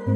Hey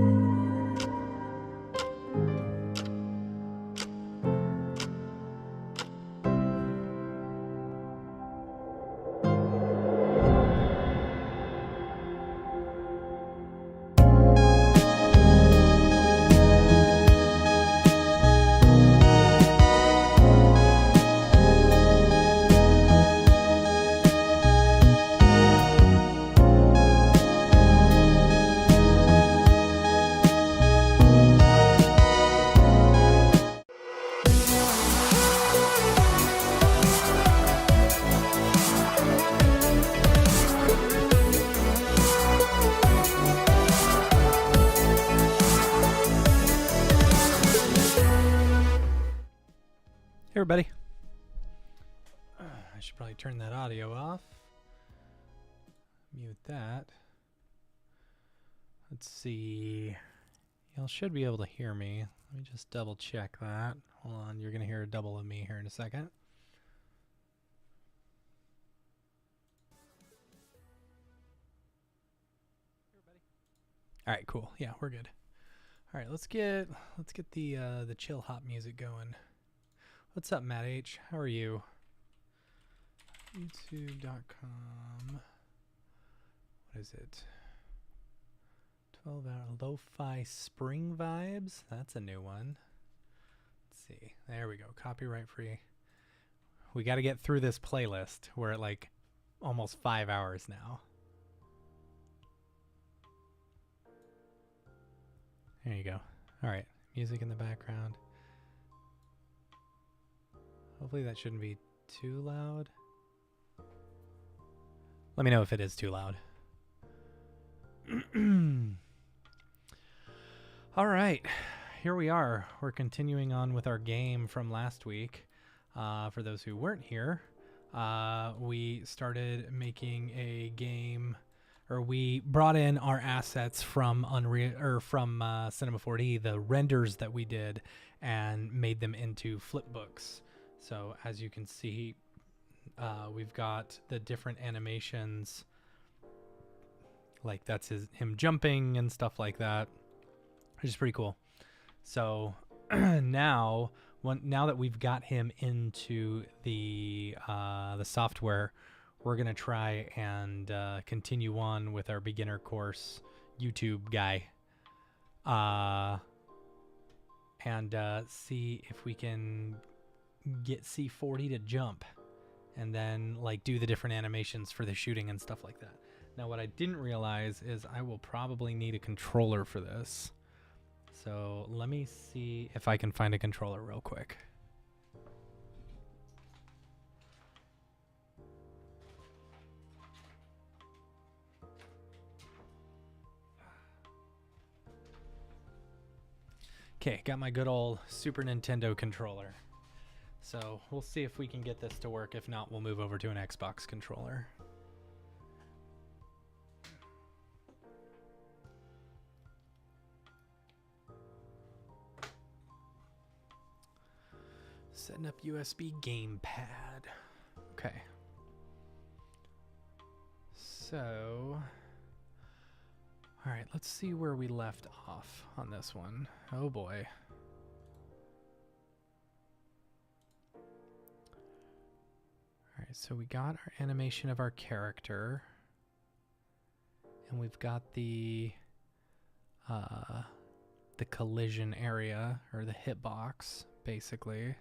everybody. I should probably turn that audio off. Mute that. Let's see. Y'all should be able to hear me. Let me just double check that. Hold on, you're going to hear a double of me here in a second. All right, cool. Yeah, we're good. All right, let's get the chill hop music going. What's up, Matt H? How are you? YouTube.com. What is it? 12-hour lo-fi spring vibes. That's a new one. Let's see. There we go. Copyright free. We got to get through this playlist. We're at like almost 5 hours now. There you go. All right. Music in the background. Hopefully that shouldn't be too loud. Let me know if it is too loud. All right, here we are. We're continuing on with our game from last week. For those who weren't here, we started making a game, or we brought in our assets from Unreal or from Cinema 4D, the renders that we did, and made them into flipbooks. So as you can see, we've got the different animations, like that's him jumping and stuff like that, which is pretty cool. So now that we've got him into the software, we're gonna try and continue on with our beginner course YouTube guy, and see if we can get C40 to jump, and then like do the different animations for the shooting and stuff like that. Now what I didn't realize is I will probably need a controller for this. So let me see if I can find a controller real quick. Okay, got my good old Super Nintendo controller. So we'll see if we can get this to work. If not, we'll move over to an Xbox controller. Setting up USB gamepad. Okay. So, all right, let's see where we left off on this one. Oh boy. All right, so we got our animation of our character, and we've got the collision area, or the hitbox, basically.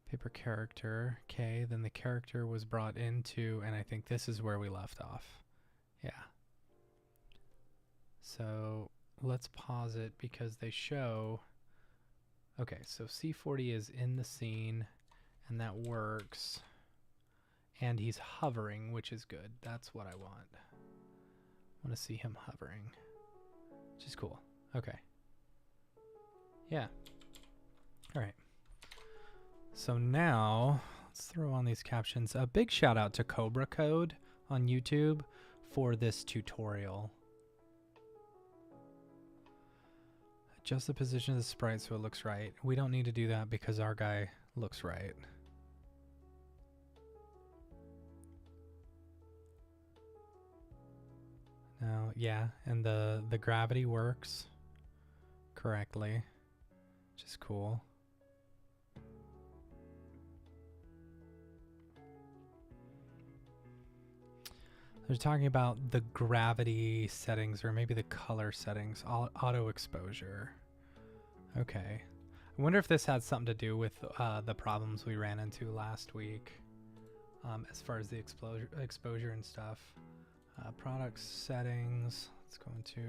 Paper character. Okay, then the character was brought into, and I think this is where we left off. Yeah. So let's pause it because they show. Okay, so C40 is in the scene, and that works. And he's hovering, which is good. That's what I want. I want to see him hovering, which is cool. Okay. Yeah. All right. So now let's throw on these captions. A big shout out to Cobra Code on YouTube for this tutorial. Adjust the position of the sprite so it looks right. We don't need to do that because our guy looks right. No, yeah, and the gravity works correctly, which is cool. They're talking about the gravity settings, or maybe the color settings, auto exposure. Okay. I wonder if this had something to do with the problems we ran into last week, as far as the exposure and stuff. Product settings. Let's go into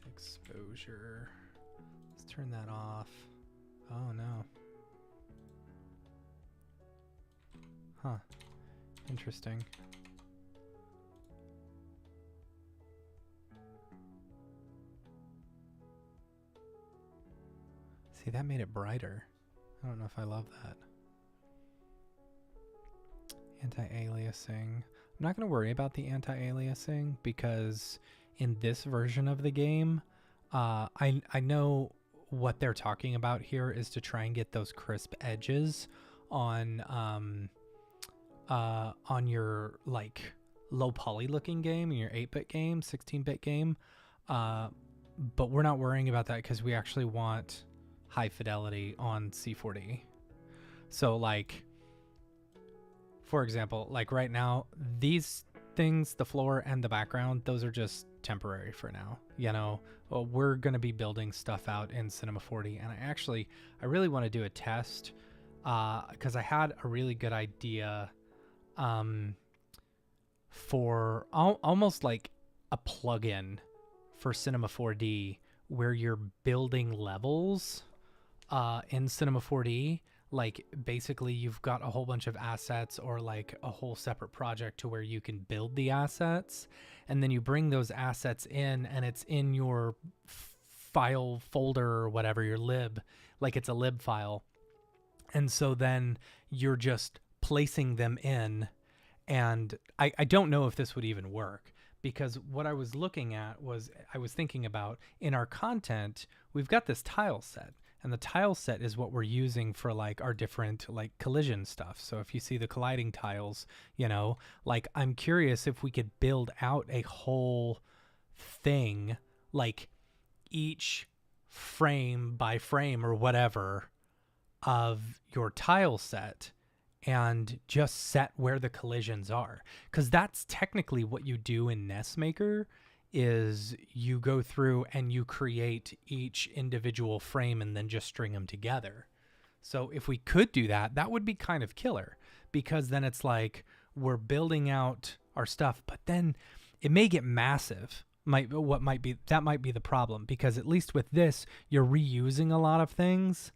exposure. Let's turn that off. Oh no. Huh. Interesting. See, that made it brighter. I don't know if I love that. Anti-aliasing. I'm not going to worry about the anti-aliasing because in this version of the game, I know what they're talking about here is to try and get those crisp edges on your like low poly looking game, in your 8-bit game, 16-bit game. But we're not worrying about that because we actually want high fidelity on C4D. So like, for example, like right now, these things, the floor and the background, those are just temporary for now. You know, well, we're going to be building stuff out in Cinema 4D. And I really want to do a test because I had a really good idea for almost like a plugin for Cinema 4D where you're building levels in Cinema 4D. Like basically you've got a whole bunch of assets or like a whole separate project to where you can build the assets, and then you bring those assets in and it's in your file folder or whatever, your lib, like it's a lib file. And so then you're just placing them in. And I don't know if this would even work, because what I was looking at was, I was thinking about in our content, we've got this tile set, and the tile set is what we're using for like our different like collision stuff. So if you see the colliding tiles, you know, like I'm curious if we could build out a whole thing, like each frame by frame or whatever of your tile set, and just set where the collisions are. Because that's technically what you do in NESMaker, is you go through and you create each individual frame and then just string them together. So if we could do that, that would be kind of killer, because then it's like we're building out our stuff, but then it may get massive. That might be the problem, because at least with this, you're reusing a lot of things.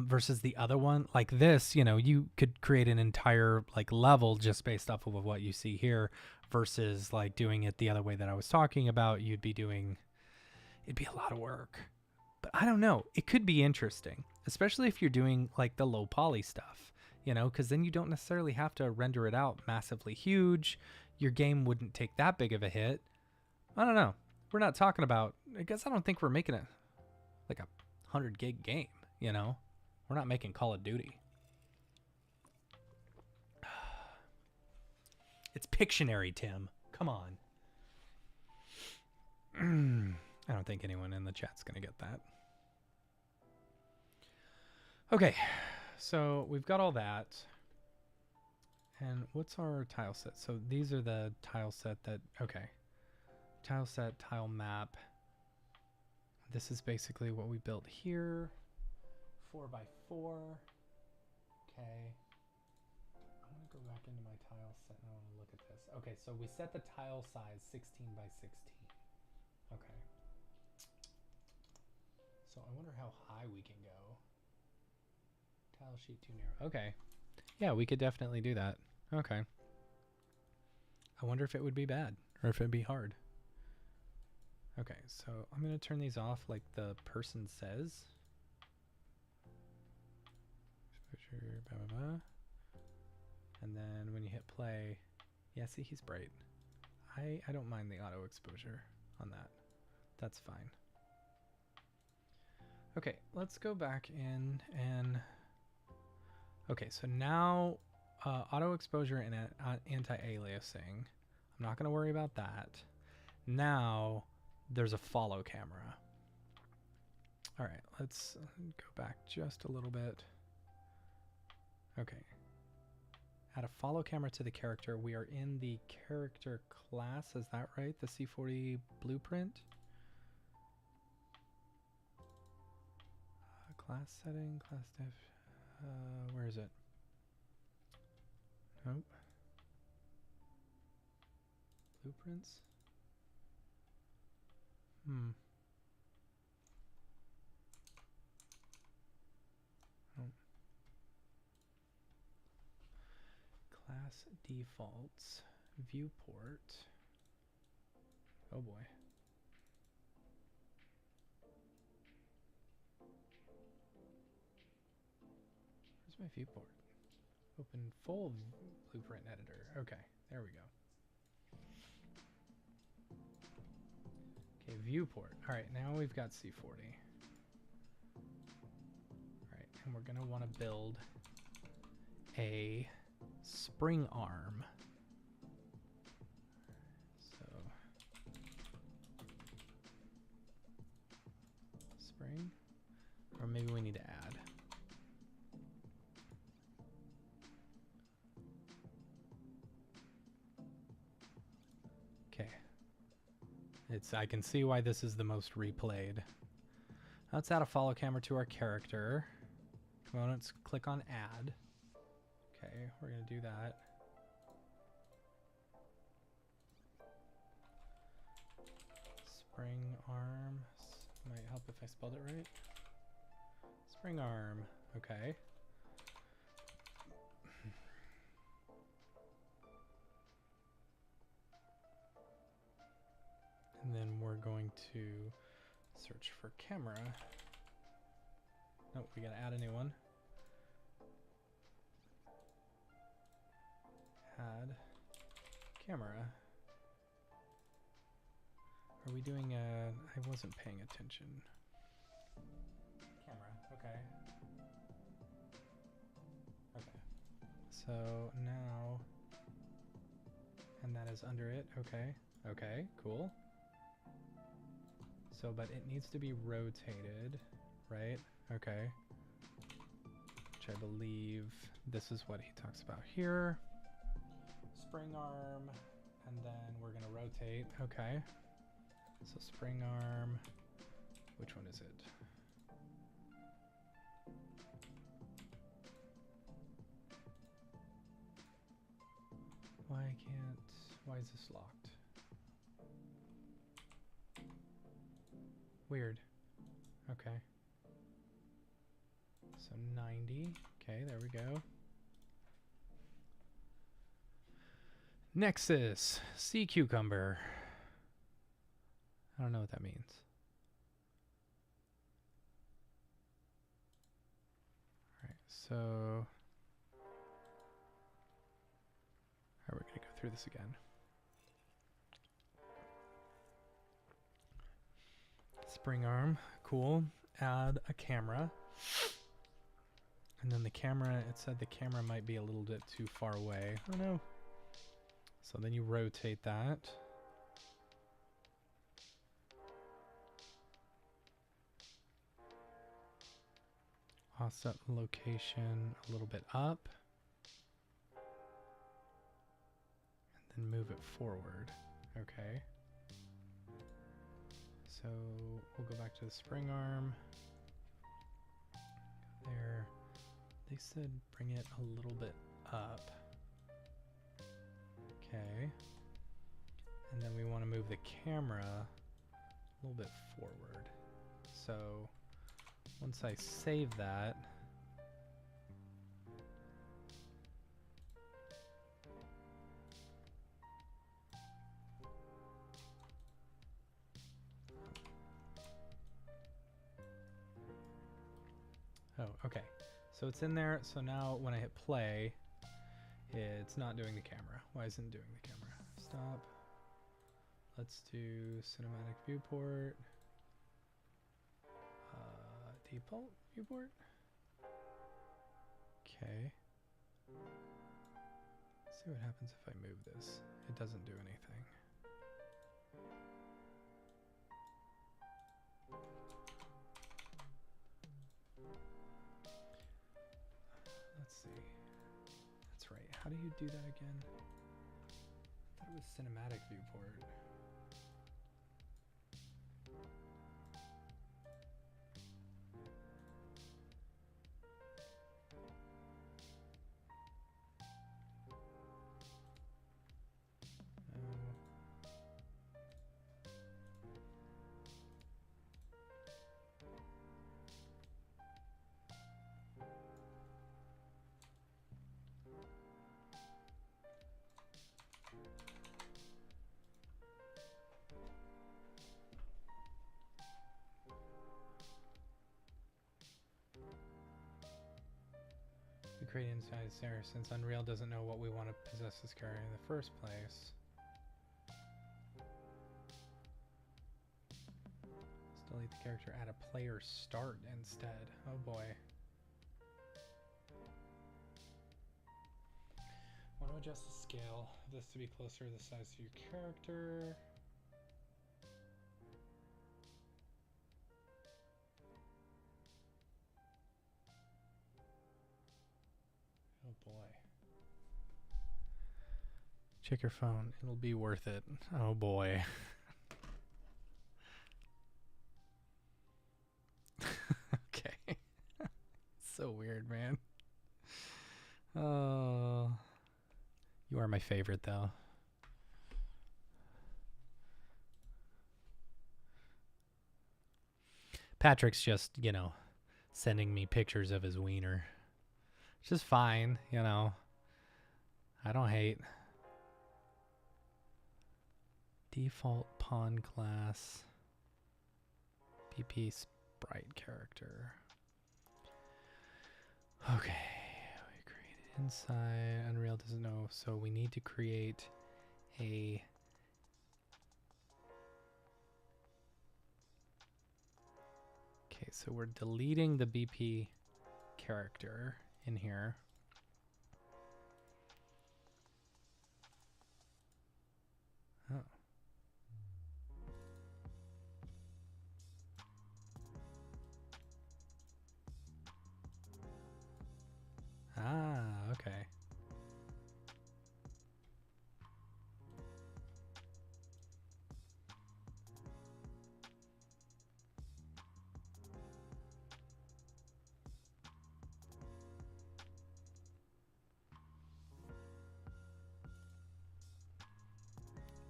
Versus the other one, like this, you know, you could create an entire like level just based off of what you see here, versus like doing it the other way that I was talking about. It'd be a lot of work, but I don't know. It could be interesting, especially if you're doing like the low poly stuff, you know, because then you don't necessarily have to render it out massively huge. Your game wouldn't take that big of a hit. I don't know. We're not talking about, I guess I don't think we're making it like a 100 gig game, you know. We're not making Call of Duty. It's Pictionary, Tim. Come on. I don't think anyone in the chat's going to get that. Okay, so we've got all that. And what's our tile set? So these are the tile set that, okay. Tile set, tile map. This is basically what we built here. 4x4. Okay. I'm going to go back into my tile set and I want to look at this. Okay, so we set the tile size 16x16. Okay. So I wonder how high we can go. Tile sheet too narrow. Okay. Yeah, we could definitely do that. Okay. I wonder if it would be bad or if it'd be hard. Okay, so I'm going to turn these off like the person says. Blah, blah, blah. And then when you hit play, yeah, see, he's bright. I don't mind the auto exposure on that. That's fine. Okay, let's go back in and... Okay, so now auto exposure and anti-aliasing. I'm not going to worry about that. Now there's a follow camera. All right, let's go back just a little bit. Okay. Add a follow camera to the character. We are in the character class, is that right? The C40 blueprint? Class setting, class diff. Where is it? Nope. Blueprints? Oh. Class defaults, viewport. Oh boy. Where's my viewport? Open full blueprint editor. Okay, there we go. Okay, viewport. All right, now we've got C40. All right, and we're gonna want to build a spring arm. So, spring, or maybe we need to add. Okay. I can see why this is the most replayed. Let's add a follow camera to our character. Come on, let's click on add. Okay, we're gonna do that. Spring arm. Might help if I spelled it right. Spring arm. Okay. And then we're going to search for camera. Nope, we gotta add a new one. Add camera. Are we doing I wasn't paying attention. Camera, okay. Okay. So now, and that is under it, okay. Okay, cool. So, but it needs to be rotated, right? Okay. Which I believe this is what he talks about here. Spring arm, and then we're gonna rotate, okay. So spring arm, which one is it? Why is this locked? Weird. Okay. So 90. Okay, there we go. Nexus. Sea cucumber. I don't know what that means. Alright, so... Alright, we're going to go through this again. Spring arm, cool. Add a camera. And then the camera, it said the camera might be a little bit too far away. Oh no. So then you rotate that. Offset location a little bit up. And then move it forward. Okay. So we'll go back to the spring arm. There. They said bring it a little bit up. Okay. And then we want to move the camera a little bit forward. So once I save that, oh, okay. So it's in there. So now when I hit play, it's not doing the camera. Why isn't it doing the camera? Stop. Let's do cinematic viewport. Default viewport. Okay. Let's see what happens if I move this. It doesn't do anything. how do you do that again? I thought it was cinematic viewport. Create inside there since Unreal doesn't know what we want to possess this character in the first place. Let's delete the character, add a player start instead. Oh boy. Want to adjust the scale of this to be closer to the size of your character. Oh boy. Check your phone. It'll be worth it. Oh boy. Okay. So weird, man. Oh. You are my favorite, though. Patrick's just, you know, sending me pictures of his wiener. Which is fine, you know. I don't hate. Default pawn class. PP sprite character. Okay. We created inside. Unreal doesn't know, so we need to create a... Okay, so we're deleting the BP character in here. Oh. Ah, okay.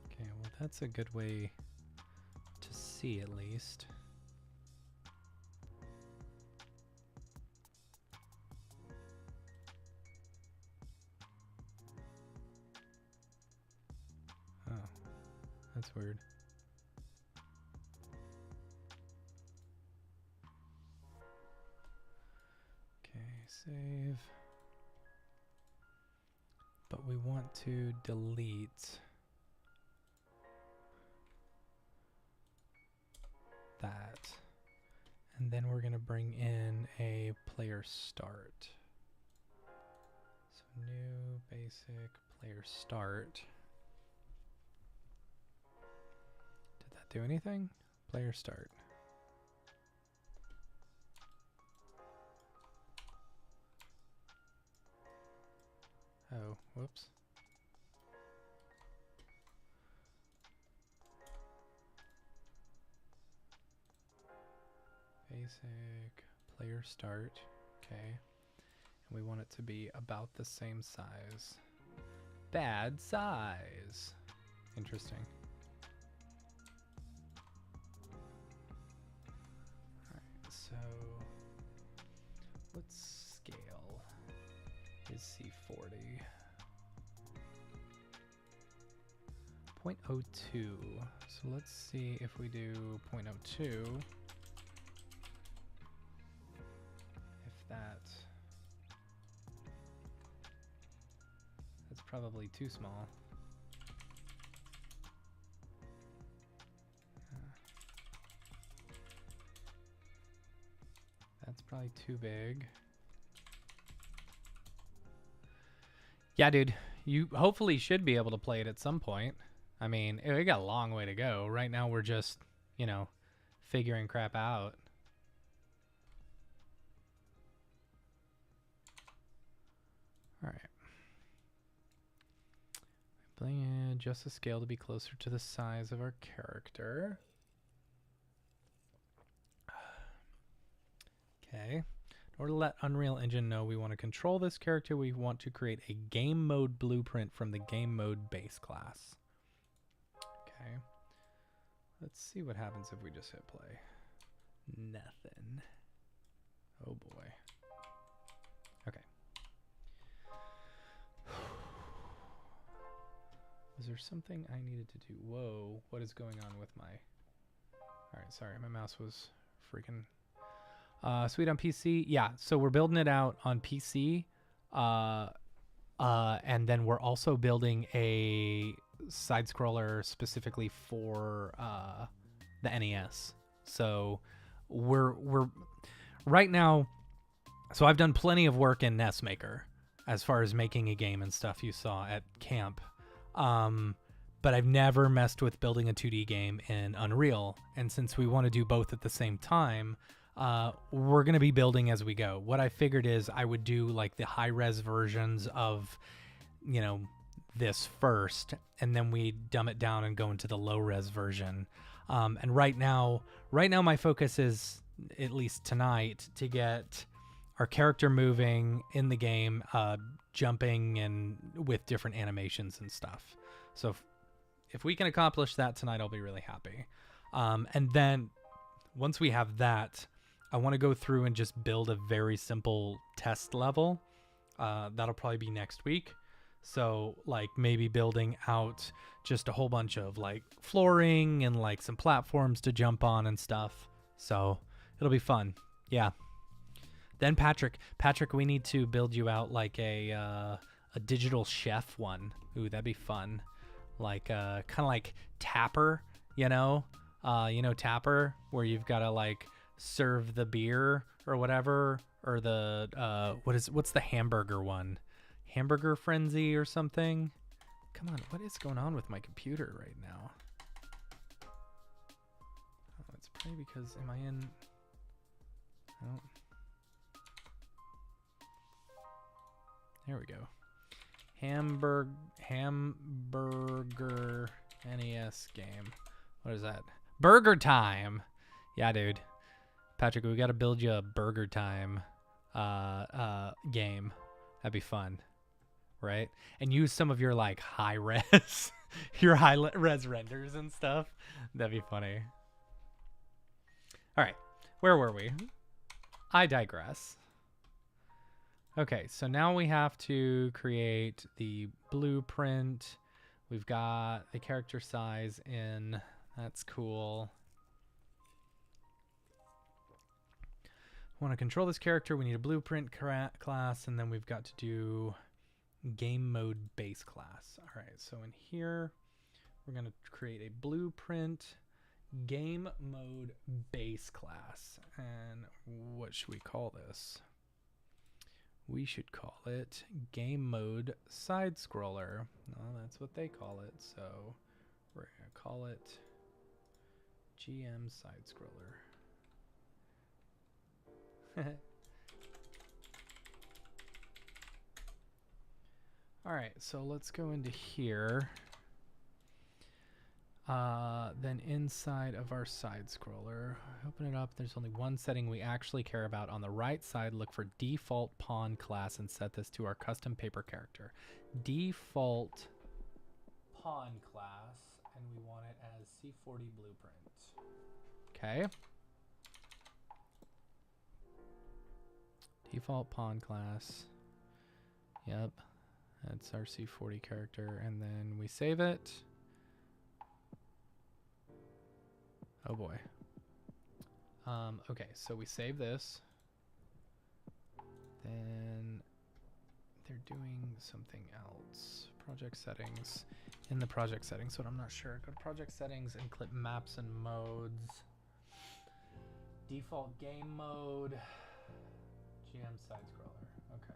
Okay, well that's a good way to see at least. Oh, that's weird. Okay, save. But we want to delete that. And then we're going to bring in a player start. So new basic player start. Did that do anything? Player start. Oh, whoops. Basic player start. Okay. And we want it to be about the same size. Bad size. Interesting. Alright, so let's scale is C40. 0.02. So let's see if we do 0.02. That's probably too small. That's probably too big. Yeah, dude, you hopefully should be able to play it at some point. I mean, we got a long way to go. Right now we're just, you know, figuring crap out. All right. adjust the scale to be closer to the size of our character. Okay. In order to let Unreal Engine know we want to control this character, we want to create a game mode blueprint from the game mode base class. Okay. Let's see what happens if we just hit play. Nothing. Oh boy. Okay. Was there something I needed to do? Whoa, what is going on with my... Alright, sorry, my mouse was freaking... Sweet on PC. Yeah, so we're building it out on PC. And then we're also building a side-scroller specifically for the NES. So we're right now... So I've done plenty of work in NESMaker as far as making a game and stuff you saw at camp. But I've never messed with building a 2D game in Unreal. And since we want to do both at the same time, we're going to be building as we go. What I figured is I would do like the high-res versions of, you know, this first, and then we dumb it down and go into the low-res version. And right now my focus is, at least tonight, to get our character moving in the game, jumping and with different animations and stuff. So if we can accomplish that tonight, I'll be really happy. And then once we have that, I want to go through and just build a very simple test level. That'll probably be next week. So like maybe building out just a whole bunch of like flooring and like some platforms to jump on and stuff. So it'll be fun. Yeah. Then Patrick, we need to build you out like a digital chef one. Ooh, that'd be fun. Like kind of like Tapper, you know Tapper, where you've got to like serve the beer or whatever, or the what's the hamburger one? Hamburger Frenzy or something. Come on, what is going on with my computer right now? Oh, it's probably because am I in? Oh. There we go. Hamburger NES game. What is that? Burger Time. Yeah, dude. Patrick, we got to build you a Burger Time game. That'd be fun, right? And use some of your like high res, your high res renders and stuff. That'd be funny. All right, where were we? I digress. Okay, so now we have to create the blueprint. We've got the character size in. That's cool. Want to control this character, we need a blueprint class, and then we've got to do game mode base class. All right, so in here, we're going to create a blueprint game mode base class. And what should we call this? We should call it game mode side scroller. No, that's what they call it. So we're going to call it GM side scroller. All right, so let's go into here. Then inside of our side scroller, open it up. There's only one setting we actually care about. On the right side, look for default pawn class and set this to our custom paper character. Default pawn class, and we want it as C40 blueprint. Okay. Default pawn class. Yep. That's our C40 character. And then we save it. Oh boy. Okay, so we save this. Then they're doing something else. Project settings. In the project settings, but I'm not sure. Go to project settings and click maps and modes. Default game mode. GM side scroller. Okay.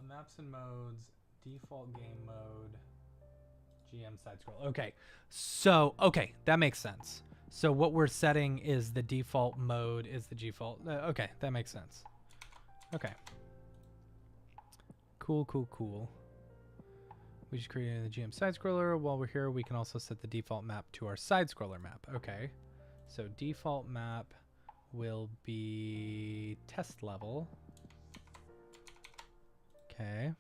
Maps and modes. Default game mode. GM side scroll. Okay. So, okay, that makes sense. So what we're setting is the default mode is the default. Okay, that makes sense. Okay. Cool, cool, cool. We just created the GM side scroller. While we're here, we can also set the default map to our side scroller map. Okay. So default map will be test level. Okay.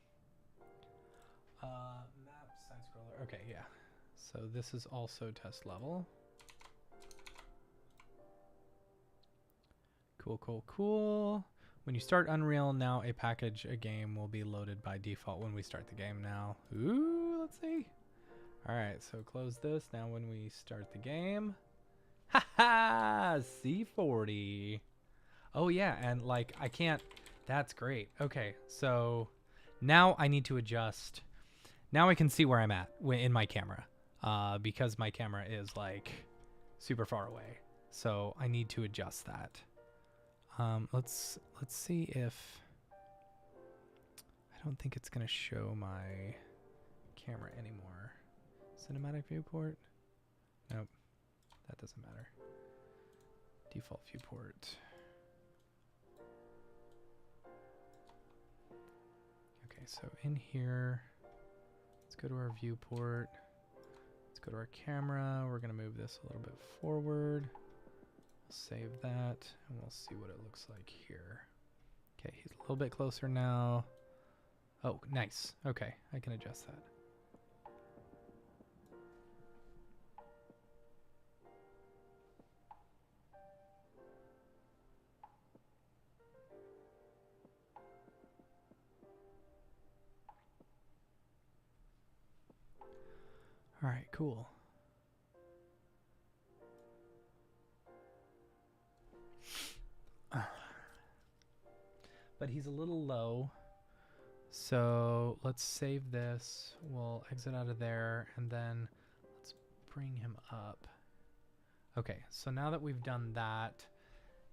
Map side scroller. Okay, yeah. So this is also test level. Cool, cool, cool. When you start Unreal now, a game will be loaded by default when we start the game now. Ooh, let's see. All right, so close this. Now when we start the game. Haha, C40. Oh yeah, and like I can't, that's great. Okay, so now I need to adjust. Now I can see where I'm at in my camera because my camera is like super far away. So I need to adjust that. Let's see if, I don't think it's gonna show my camera anymore. Cinematic viewport? Nope, that doesn't matter. Default viewport. Okay, so in here, let's go to our viewport. Let's go to our camera. We're gonna move this a little bit forward. Save that, and we'll see what it looks like here. Okay, he's a little bit closer now. Oh, nice. Okay, I can adjust that. All right, cool. But he's a little low. So let's save this. We'll exit out of there and then let's bring him up. Okay, so now that we've done that,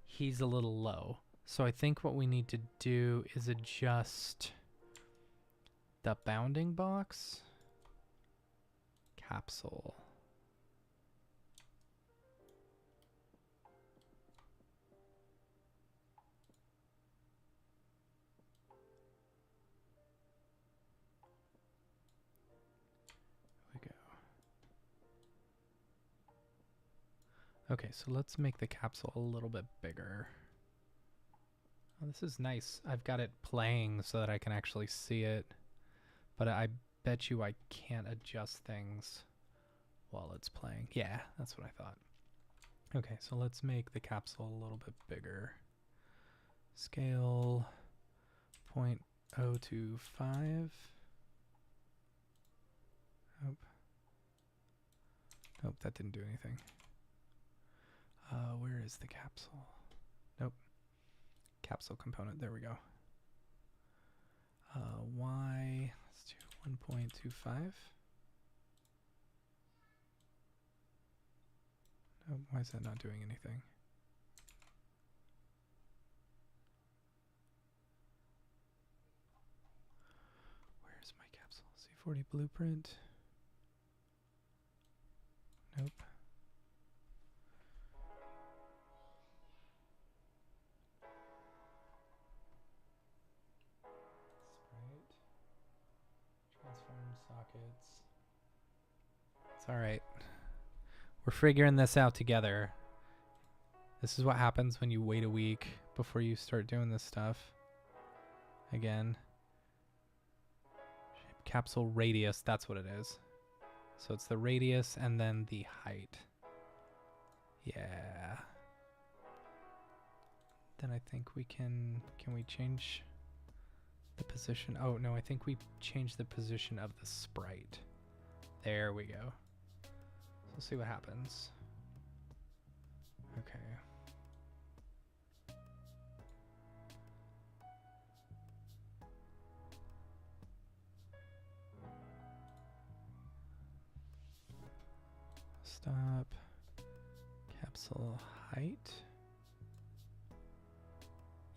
he's a little low. So I think what we need to do is adjust the bounding box. Capsule. Okay, so let's make the capsule a little bit bigger. Oh, this is nice. I've got it playing so that I can actually see it. But I bet you I can't adjust things while it's playing. Yeah, that's what I thought. Okay, so let's make the capsule a little bit bigger. Scale 0.025. Nope. Nope, that didn't do anything. Where is the capsule? Nope. Capsule component, there we go. Y, let's do 1.25. Nope, why is that not doing anything? Where's my capsule? C40 blueprint. Nope. Transform sockets. It's all right. We're figuring this out together. This is what happens when you wait a week before you start doing this stuff. Again. Capsule radius, that's what it is. So it's the radius and then the height. Yeah. Then I think we can we change the position? Oh no, I think we changed the position of the sprite. There we go. So we'll see what happens. Okay. Stop. Capsule height.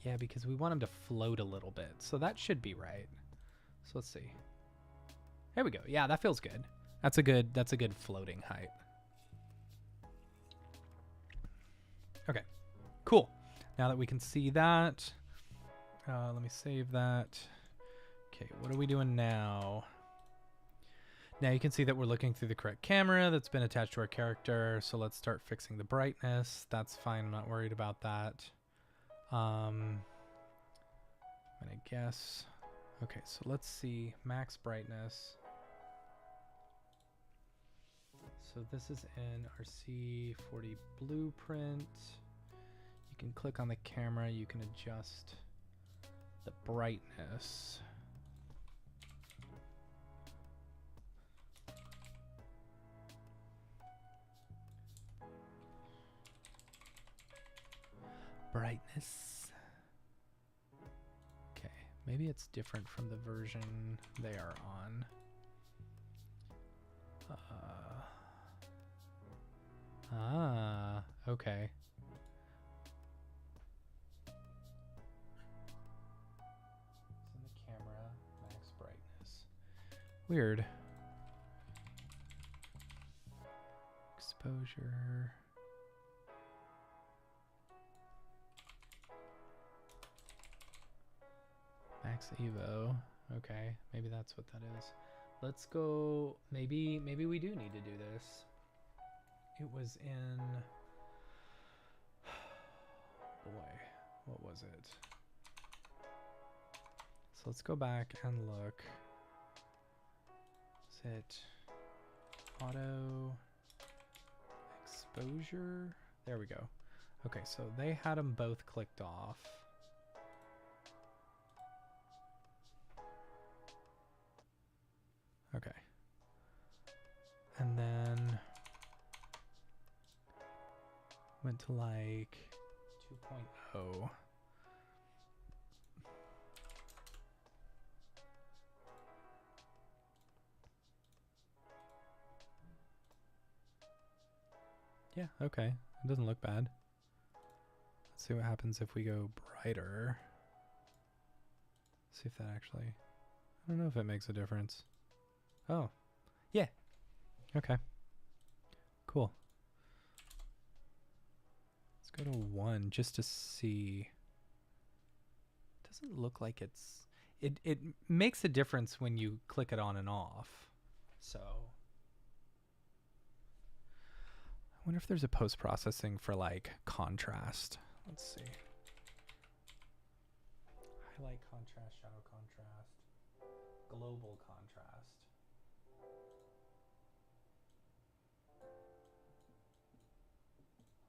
Yeah, because we want him to float a little bit. So that should be right. So let's see. There we go. Yeah, that feels good. That's a good floating height. Okay. Cool. Now that we can see that, let me save that. Okay, what are we doing now? Now you can see that we're looking through the correct camera that's been attached to our character. So let's start fixing the brightness. That's fine. I'm not worried about that. I'm gonna guess. Okay, so let's see max brightness. So this is in our C40 blueprint. You can click on the camera. You can adjust the brightness. Brightness. Okay, maybe it's different from the version they are on. Okay. It's in the camera, max brightness. Weird. Exposure. Max Evo. Okay, maybe that's what that is. Let's go. Maybe we do need to do this. It was in. Boy, what was it? So let's go back and look. Is it auto exposure? There we go. Okay, so they had them both clicked off. Okay. And then went to like 2.0. Yeah, okay. It doesn't look bad. Let's see what happens if we go brighter. See if that actually... I don't know if it makes a difference. Oh. Yeah. Okay. Cool. Let's go to 1 just to see. Doesn't look like it's... It makes a difference when you click it on and off. So... I wonder if there's a post-processing for like contrast. Let's see. Highlight contrast, shadow contrast, global contrast.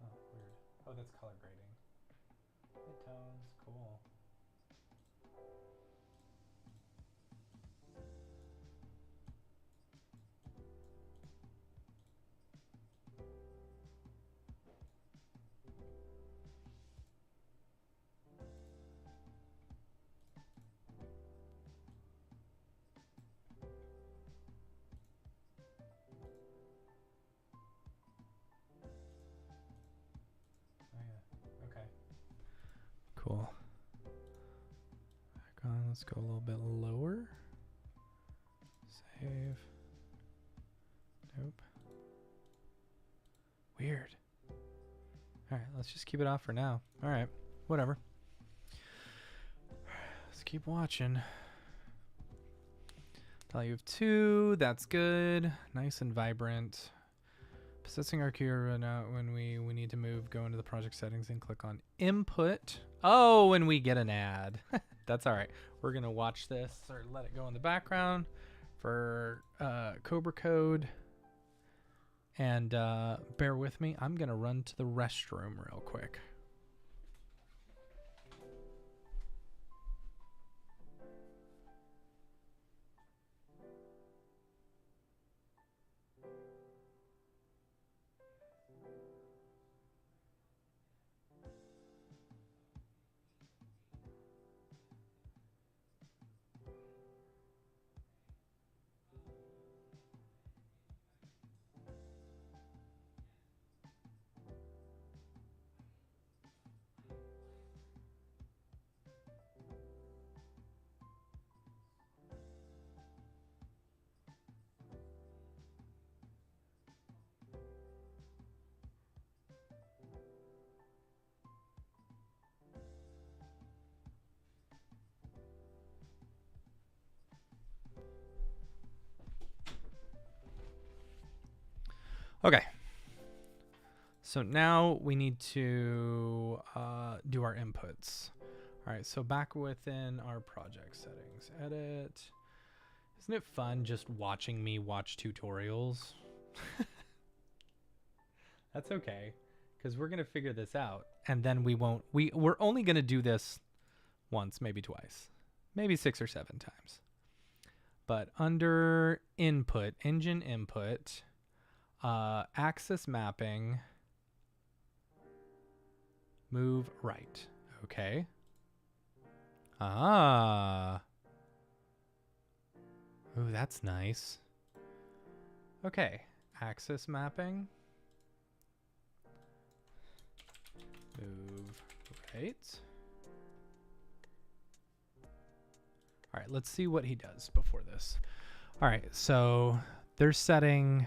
Oh, weird. Oh, that's color grading. Midtones, cool. Cool. Back on, let's go a little bit lower. Save. Nope. Weird. Alright, let's just keep it off for now. Alright, whatever. Let's keep watching. Value of 2, that's good. Nice and vibrant. Possessing our keyword now when we need to move, go into the project settings and click on input. Oh, when we get an ad. That's all right. We're going to watch this or let it go in the background for Cobra Code. And bear with me. I'm going to run to the restroom real quick. Okay. So now we need to do our inputs. All right, so back within our project settings, edit. Isn't it fun just watching me watch tutorials? That's okay, because we're gonna figure this out, and then we're only gonna do this once, maybe twice, maybe 6 or 7 times. But under input, engine input, axis mapping, move right. Okay. Ah. Ooh, that's nice. Okay, axis mapping. Move right. All right, let's see what he does before this. All right, so they're setting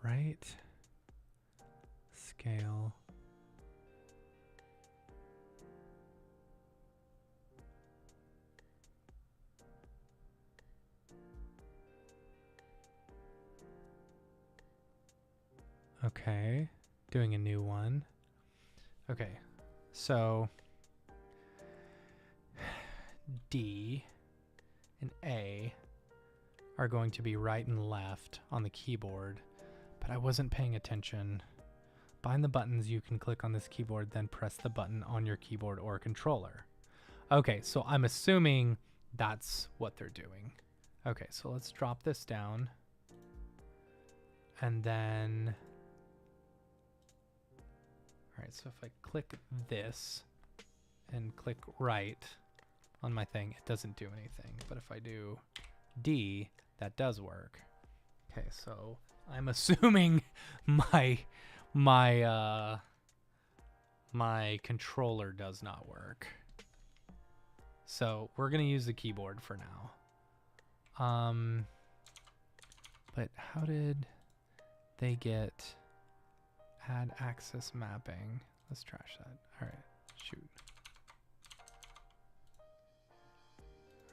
right scale. Okay, doing a new one. Okay, so D and A are going to be right and left on the keyboard, but I wasn't paying attention. Behind the buttons, you can click on this keyboard, then press the button on your keyboard or controller. Okay, so I'm assuming that's what they're doing. Okay, so let's drop this down. And then, all right, so if I click this and click right on my thing, it doesn't do anything. But if I do D, that does work. Okay, so I'm assuming my controller does not work. So we're gonna use the keyboard for now. But how did they get add axis mapping? Let's trash that. All right, shoot.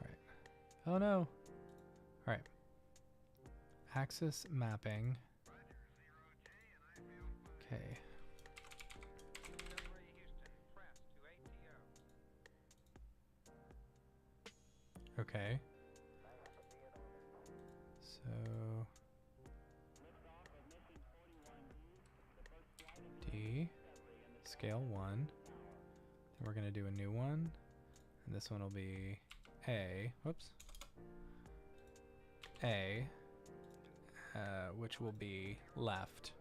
All right. Oh no. All right. Axis mapping. Okay. Okay. So D, scale 1. Then we're going to do a new one. And this one will be A. Whoops. A, which will be left.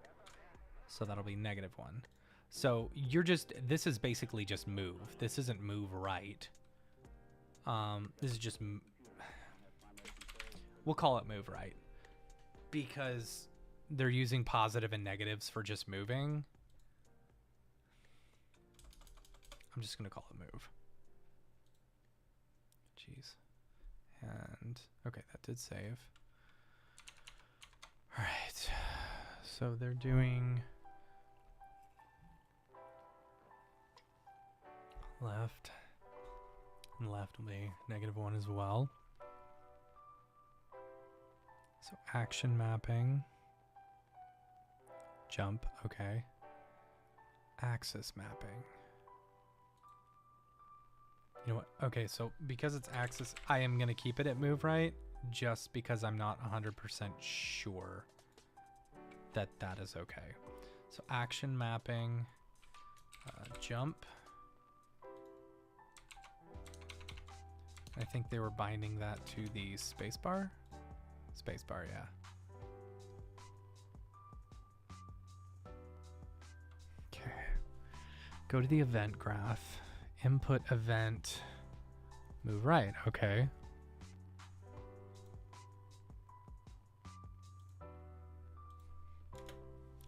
So that'll be -1. So you're just, this is basically just move. This isn't move right. This is just, we'll call it move right, because they're using positive and negatives for just moving. I'm just going to call it move. Jeez. And, okay, that did save. All right. So they're doing left. And left will be -1 as well. So action mapping. Jump, okay. Axis mapping. You know what? Okay, so because it's axis, I am going to keep it at move right, just because I'm not 100% sure that that is okay. So action mapping, jump. I think they were binding that to the spacebar. Spacebar, yeah. Okay. Go to the event graph. Input event. Move right. Okay.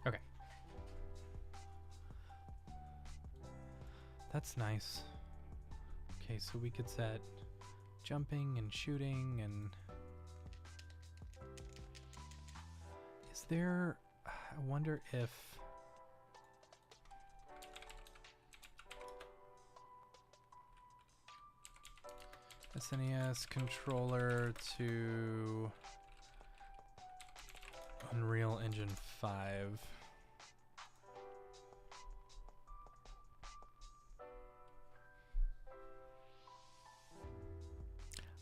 Okay. That's nice. Okay, so we could set jumping and shooting and is there, I wonder if SNES controller to Unreal Engine 5.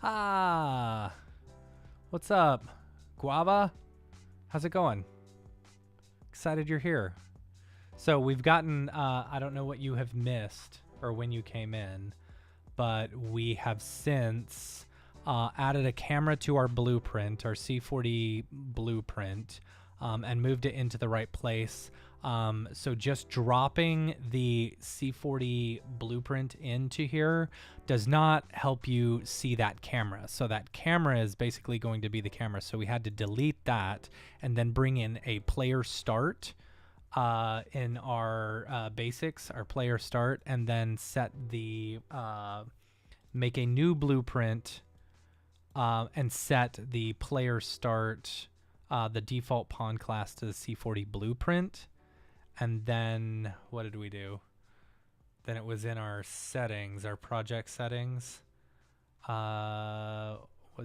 Ah, what's up, Guava? How's it going? Excited you're here. So we've gotten, I don't know what you have missed or when you came in, but we have since added a camera to our blueprint, our C40 blueprint, and moved it into the right place. So just dropping the C40 blueprint into here does not help you see that camera. So that camera is basically going to be the camera. So we had to delete that and then bring in a player start in our basics, our player start, and then set the, make a new blueprint and set the player start, the default pawn class to the C40 blueprint. And then what did we do? Then it was in our settings, our project settings. Was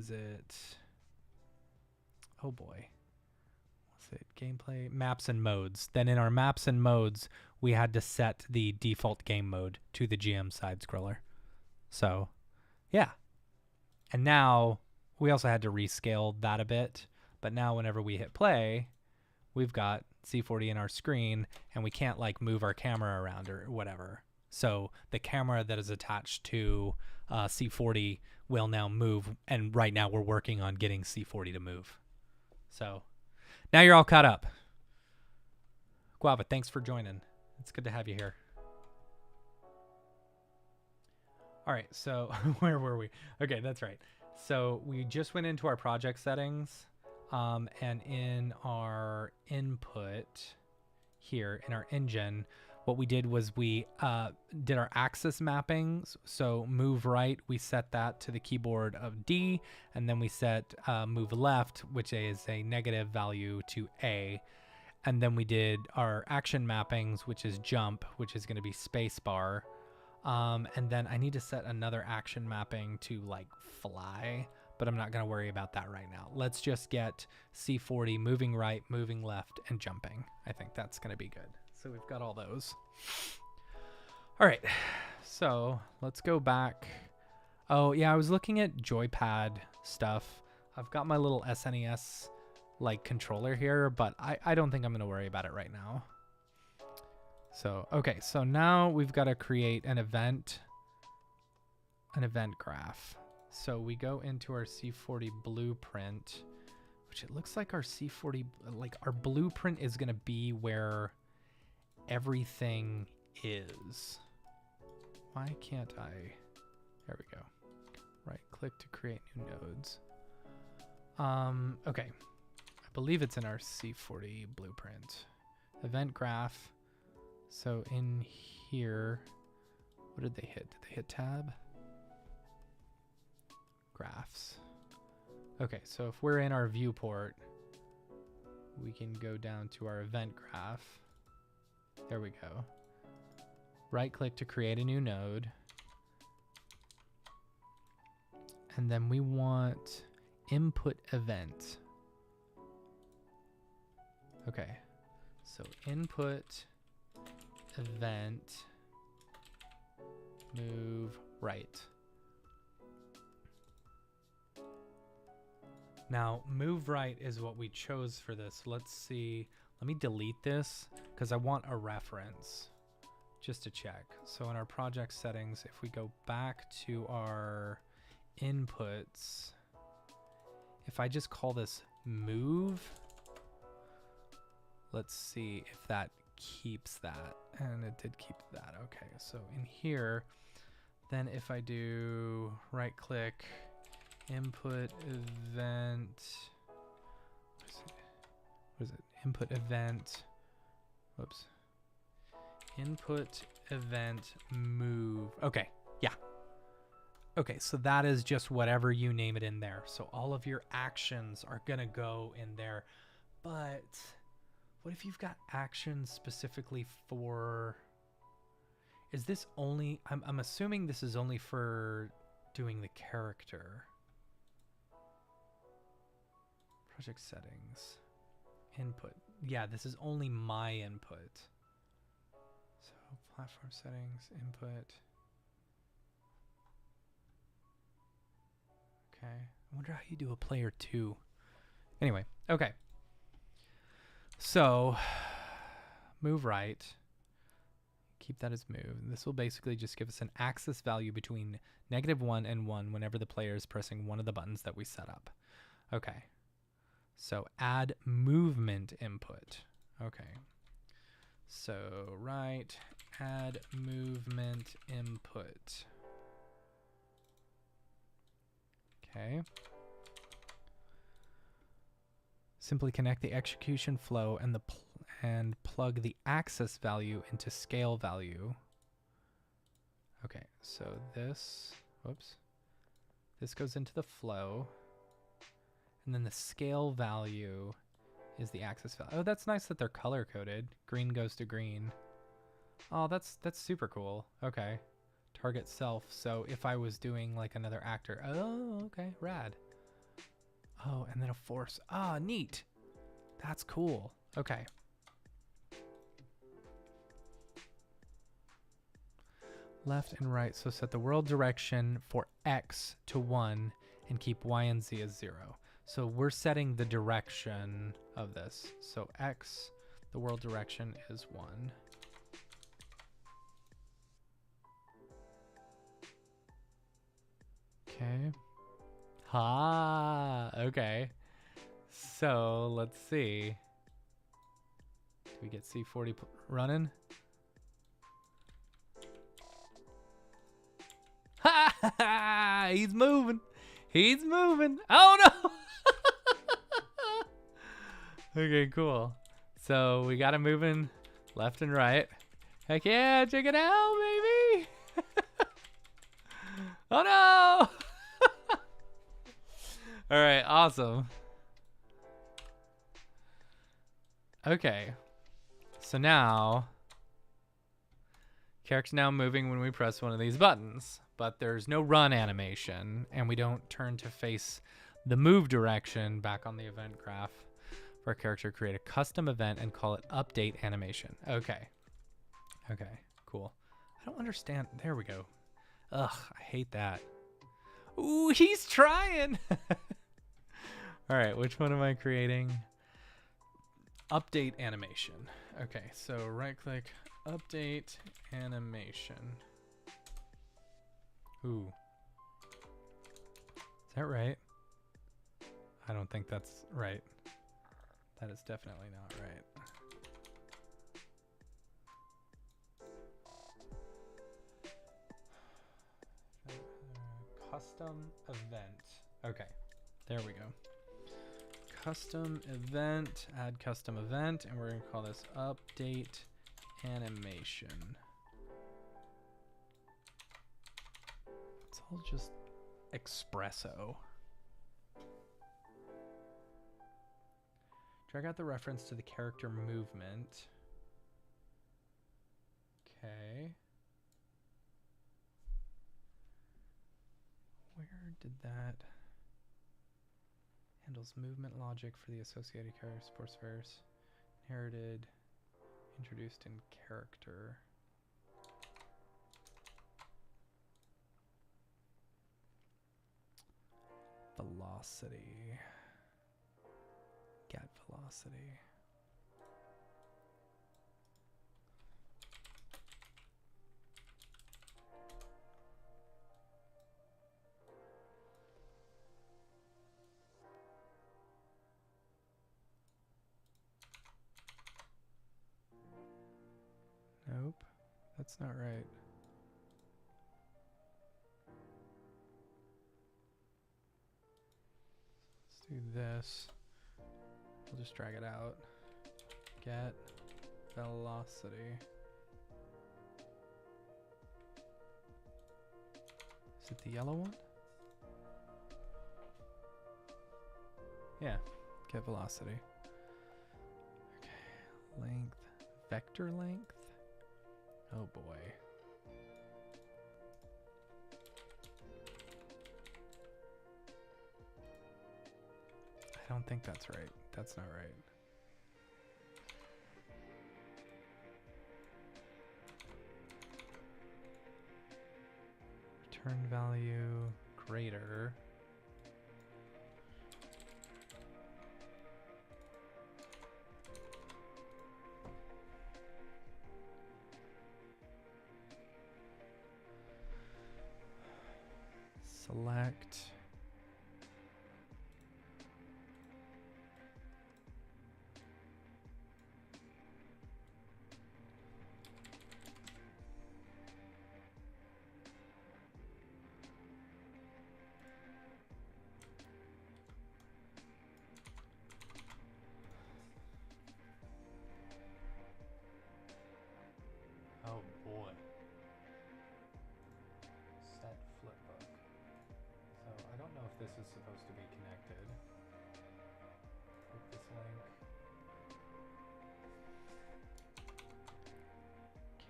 it? Oh boy. Was it gameplay? Maps and modes. Then in our maps and modes, we had to set the default game mode to the GM side scroller. So, yeah. And now we also had to rescale that a bit. But now whenever we hit play, we've got C40 in our screen and we can't like move our camera around or whatever. So the camera that is attached to C40 will now move. And right now we're working on getting C40 to move. So now you're all caught up. Guava, thanks for joining. It's good to have you here. All right, so where were we? Okay, that's right. So we just went into our project settings, and in our input here, in our engine, what we did was we did our axis mappings. So move right, we set that to the keyboard of D, and then we set move left, which is a negative value, to A. And then we did our action mappings, which is jump, which is going to be space bar. And then I need to set another action mapping to like fly, but I'm not going to worry about that right now. Let's just get C40 moving right, moving left, and jumping. I think that's going to be good. So we've got all those. All right, so let's go back. Oh yeah, I was looking at joypad stuff. I've got my little SNES like controller here, but I don't think I'm going to worry about it right now. So, okay, so now we've got to create an event graph. So we go into our C40 blueprint, which it looks like our C40, like our blueprint is going to be where everything is. Why can't I? There we go. Right click to create new nodes. Okay. I believe it's in our C40 blueprint. Event graph. So in here, what did they hit? Did they hit tab? Graphs. Okay, so if we're in our viewport, we can go down to our event graph. There we go. Right click to create a new node. And then we want input event. Okay, so input event move right. Now move right is what we chose for this. Let's see. Let me delete this because I want a reference just to check. So in our project settings, if we go back to our inputs, if I just call this move, let's see if that keeps that. And it did keep that. Okay, so in here, then if I do right click, input event, what is it? Input event, whoops. Input event move. Okay, yeah. Okay, so that is just whatever you name it in there. So all of your actions are gonna go in there. But what if you've got actions specifically for, is this only, I'm assuming this is only for doing the character. Project settings, Input. Yeah, this is only my input. So platform settings, input. Okay. I wonder how you do a player 2. Anyway, okay. So move right. Keep that as move. This will basically just give us an axis value between -1 and 1 whenever the player is pressing one of the buttons that we set up. Okay. So add movement input. Okay. So right, add movement input. Okay. Simply connect the execution flow and plug the axis value into scale value. Okay, so this goes into the flow, and then the scale value is the axis value. Oh, that's nice that they're color coded. Green goes to green. Oh, that's super cool. Okay. Target self. So if I was doing like another actor. Oh, okay, rad. Oh, and then a force. Ah, neat. That's cool. Okay. Left and right. So set the world direction for X to 1 and keep Y and Z as 0. So we're setting the direction of this. So X, the world direction is 1. Okay. Okay. So let's see. Do we get C40 running? Ha! He's moving. He's moving. Oh no! Okay, cool. So we got him moving left and right. Heck yeah, check it out, baby! Oh no! All right, awesome. Okay, so now character's now moving when we press one of these buttons, but there's no run animation, and we don't turn to face the move direction back on the event graph for our character. Create a custom event and call it update animation. Okay, cool. I don't understand. There we go. Ugh, I hate that. Ooh, he's trying. All right, which one am I creating? Update animation. Okay, so right click, update animation. Ooh. Is that right? I don't think that's right. That is definitely not right. Custom event. Okay, there we go. Custom event, add custom event, and we're gonna call this update animation. It's all just espresso. Drag out the reference to the character movement. Okay. Where did that? Handles movement logic for the associated character sports verse. Inherited, introduced in character. Velocity. Get velocity. Nope, that's not right. Let's do this. We'll just drag it out. Get velocity. Is it the yellow one? Yeah, get velocity. Okay, length, vector length. Oh boy. I don't think that's right. That's not right. turn value greater. Select. Oh boy. Set flipbook. So I don't know if this is supposed to be connected. Click this link.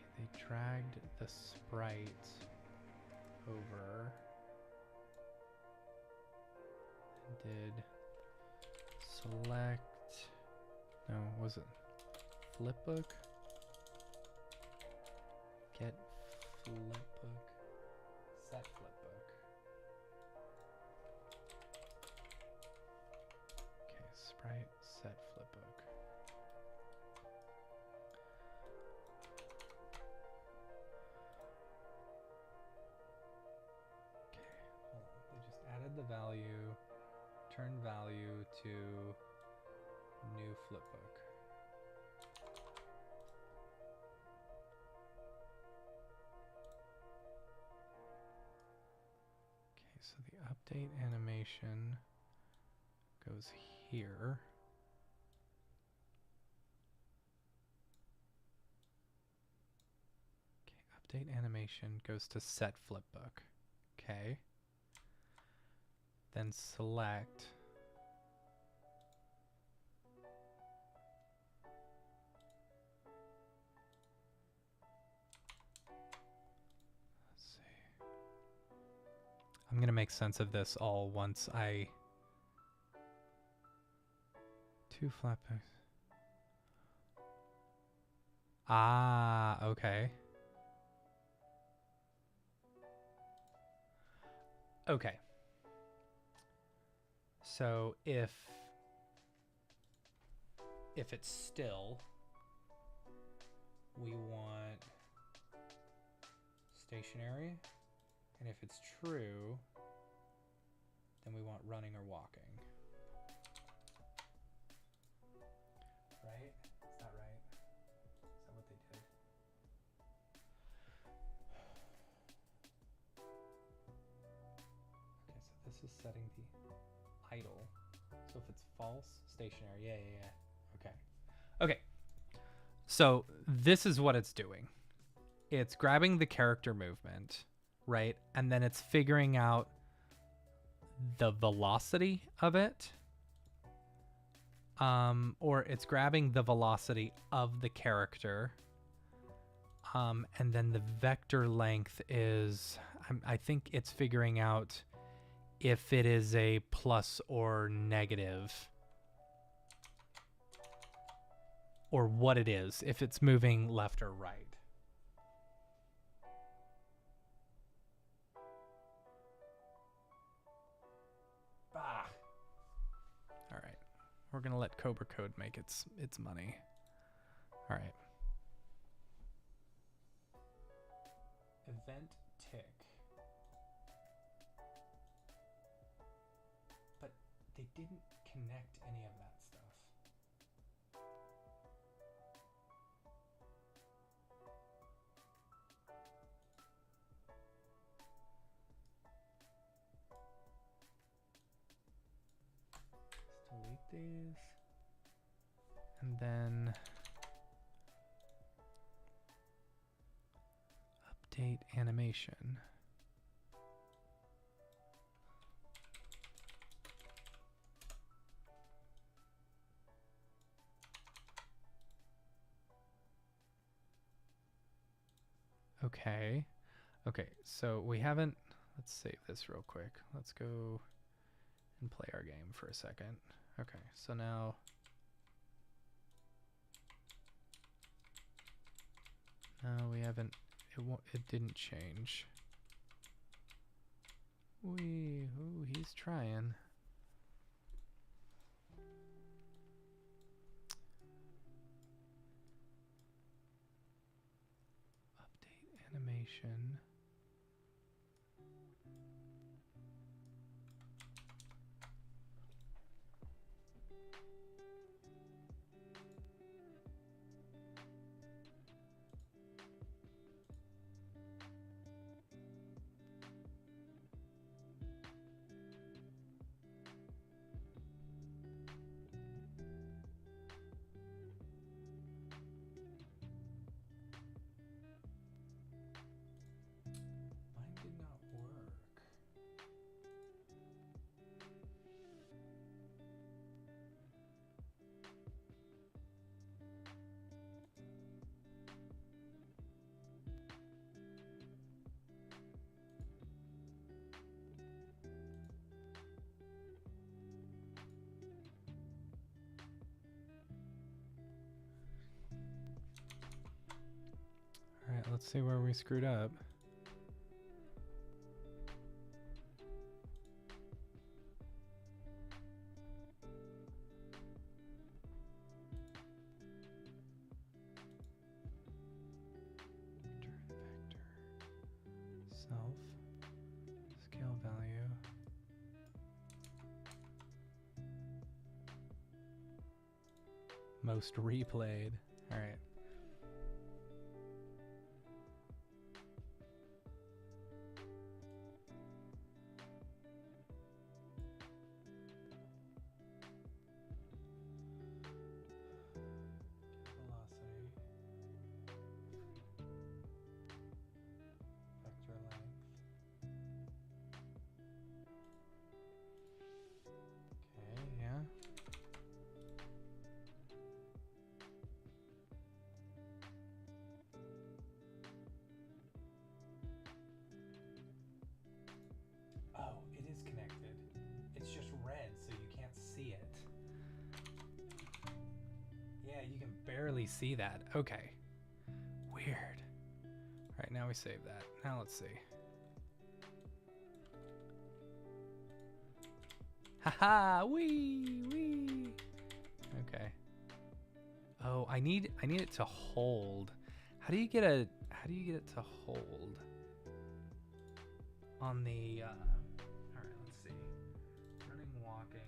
Okay, they dragged the sprite over and did select. No, was it flipbook? Get flipbook. Set flipbook. Okay, sprite set flipbook. Okay, hold on. They just added the value, turn value to new flipbook. So the update animation goes here. Okay, update animation goes to set flipbook. Okay. Then select. I'm going to make sense of this all once I... Two flipbooks. Ah, okay. Okay. So if it's still, we want stationary. And if it's true, then we want running or walking. Right? Is that right? Is that what they did? Okay, so this is setting the idle. So if it's false, stationary. Yeah. Okay. Okay. So this is what it's doing. It's grabbing the character movement, right? And then it's figuring out the velocity of it. Or it's grabbing the velocity of the character. And then the vector length is, I think it's figuring out if it is a plus or negative. Or what it is, if it's moving left or right. All right, we're gonna let Cobra Code make its money. All right. Event tick. But they didn't connect any of that stuff. Let's delete these. And then update animation. Okay. Okay, so we haven't, let's save this real quick. Let's go and play our game for a second. Okay, so now no, we haven't, it didn't change. Ooh, he's trying. Update animation. Mine did not work. All right, let's see where we screwed up. Turn vector, self, scale value. Most replayed. All right. Velocity. Vector length. Okay, yeah. Oh, it is connected. It's just red, so you can't see it. Yeah, you can barely see that. Okay. Weird. All right, now we save that. Now let's see. Haha! Wee! Okay. Oh, I need it to hold. How do you get it to hold? On the all right, let's see. Running, walking.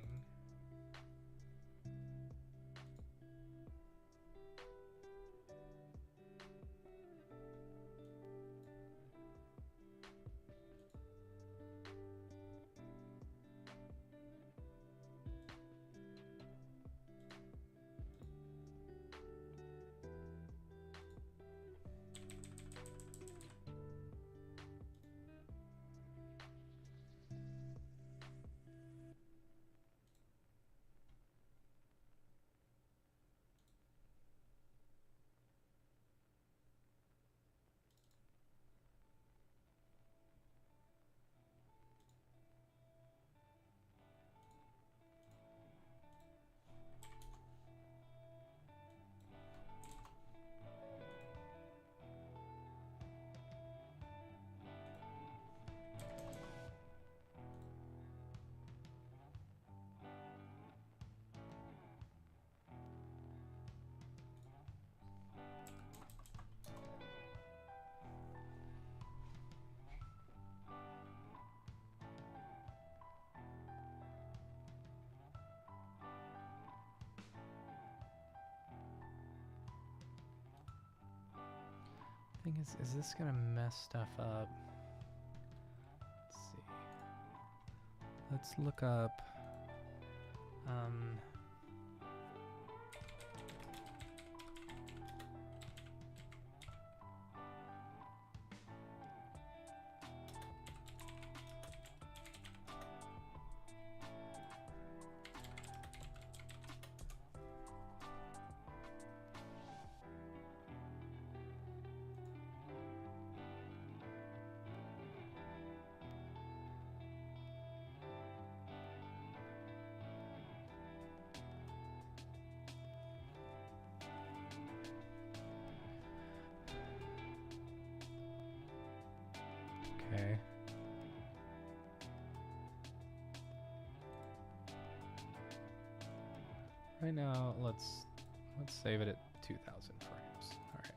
Thing is this gonna mess stuff up? Let's see. Let's look up. Okay. Right now, let's save it at 2,000 frames. All right.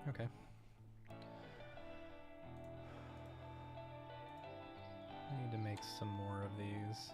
Okay. I need to make some more of these.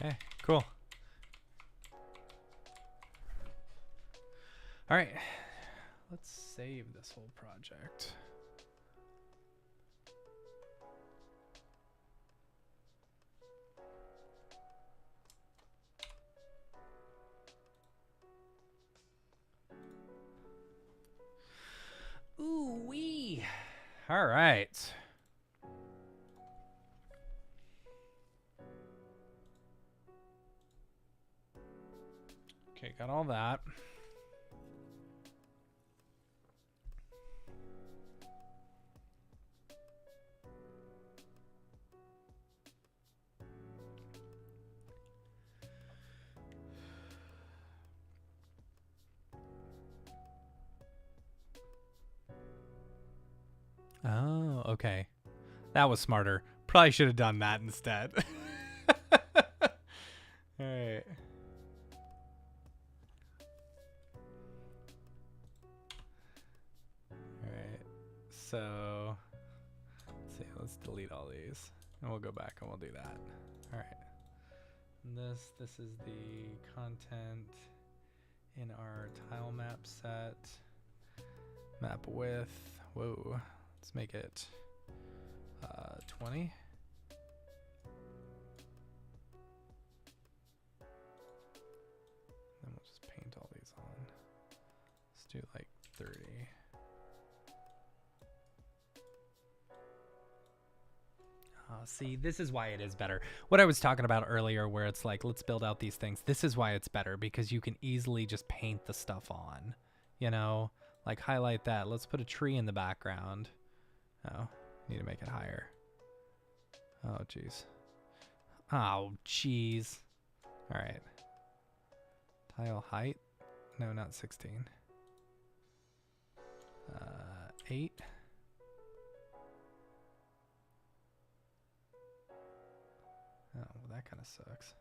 Okay, cool. All right, let's save this whole project. Ooh wee. All right. Okay, got all that. Oh, okay. That was smarter. Probably should have done that instead. All right. All right. So, let's see. Let's delete all these, and we'll go back and we'll do that. All right. And this is the content in our tile map set. Map width. Whoa. Let's make it 20. Then we'll just paint all these on. Let's do like 30. See, this is why it is better. What I was talking about earlier, where it's like, let's build out these things. This is why it's better, because you can easily just paint the stuff on, you know, like highlight that. Let's put a tree in the background. Oh, need to make it higher. Oh, jeez. Oh, jeez. All right. Tile height. No, not 16. 8. Oh, well, that kind of sucks.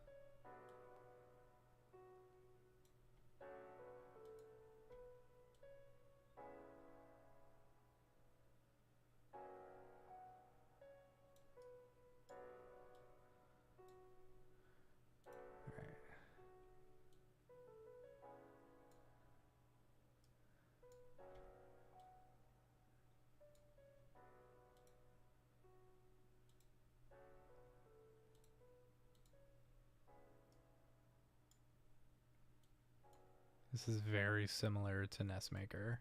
This is very similar to NESMaker.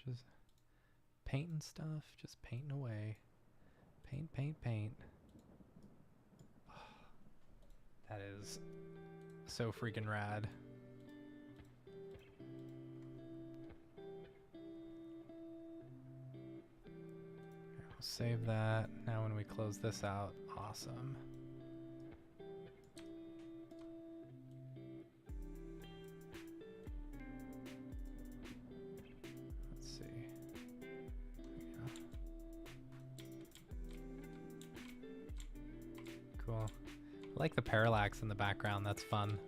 Just painting stuff, just painting away. Paint, paint, paint. Oh, that is so freaking rad. Save that. Now when we close this out, awesome. Let's see. I like the parallax in the background, that's fun.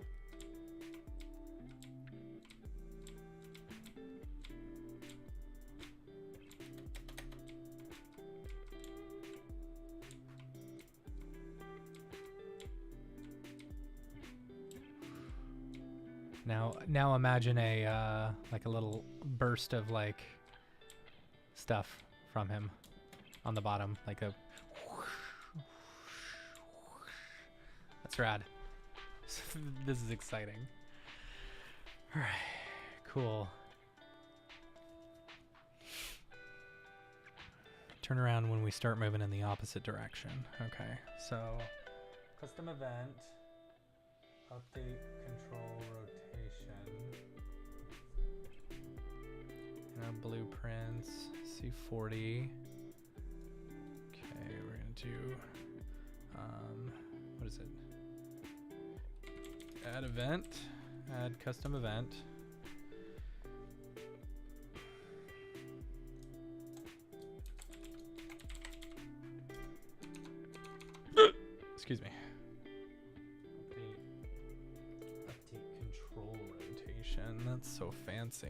Now imagine a like a little burst of like stuff from him on the bottom, like a. That's rad. This is exciting. All right, cool. Turn around when we start moving in the opposite direction. Okay, so custom event, update control rotation. Blueprints, C40. Okay, we're gonna do, what is it? Add event, add custom event. Excuse me. Update control rotation. That's so fancy.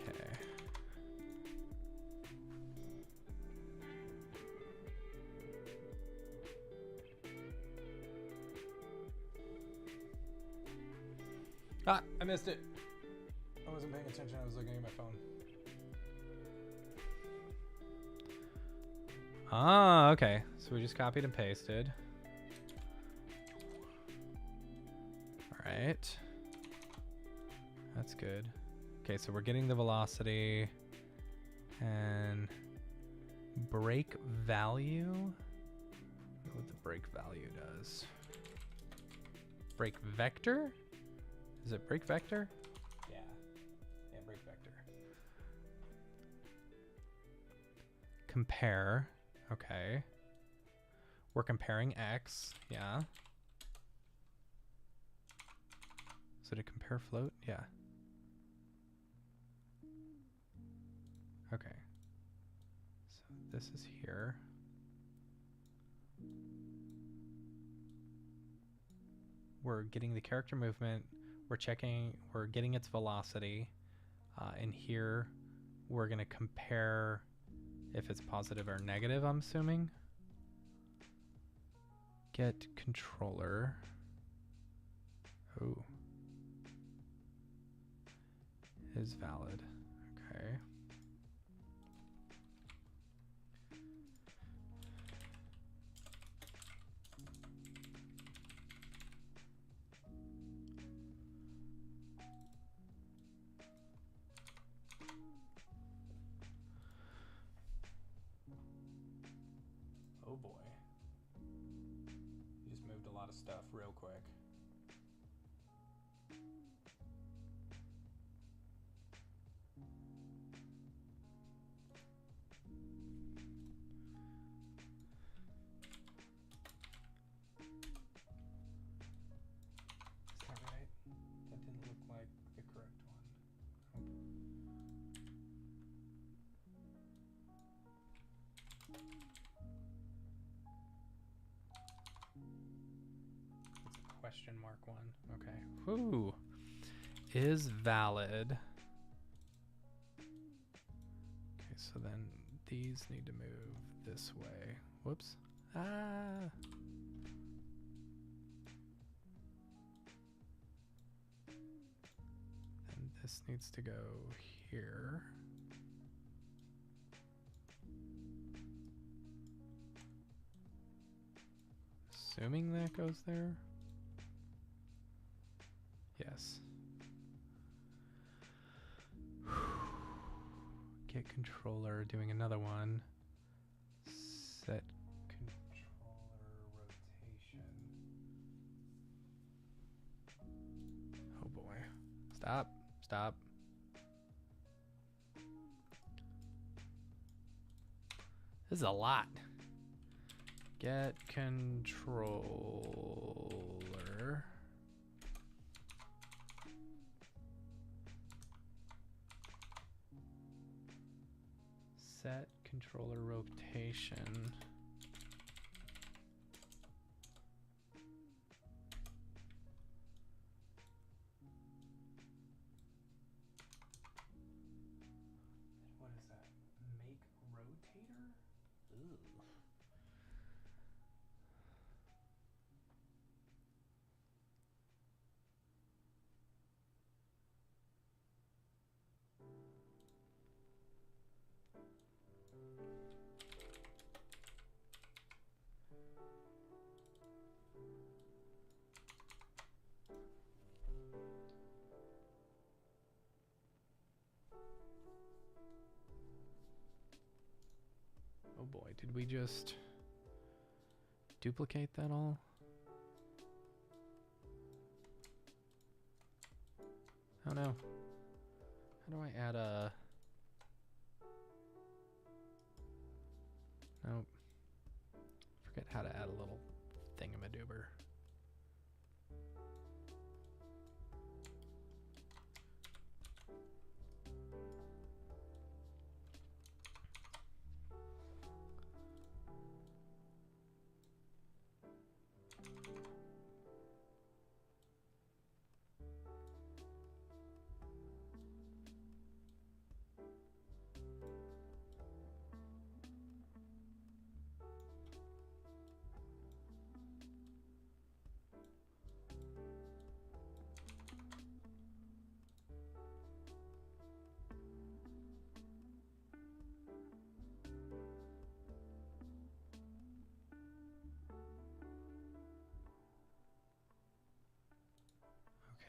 Okay. Ah, I missed it. I wasn't paying attention. I was looking at my phone. Ah, okay. So we just copied and pasted. All right. That's good. Okay, so we're getting the velocity and break value. I don't know what the break value does. Break vector? Is it break vector? Yeah. Yeah, break vector. Compare. Okay. We're comparing X. Yeah. So to compare float? Yeah. Okay. So this is here. We're getting the character movement. We're getting its velocity. And here we're going to compare if it's positive or negative, I'm assuming. Get controller. Oh. Is valid. Okay. Oh boy. You just moved a lot of stuff real quick. Is that right? That didn't look like the correct one. It's a question mark one. Okay. Whoo. Is valid. Okay, so then these need to move this way. Whoops. Ah. And this needs to go here. Assuming that goes there. Yes. Get controller, doing another one. Set controller rotation. Oh boy. Stop. Stop. This is a lot. Get controller. Set controller rotation. What is that? Make rotator? Ooh. Oh boy, did we just duplicate that all? Oh no. How do I add a... Nope. Forget how to add a little thingamadoober.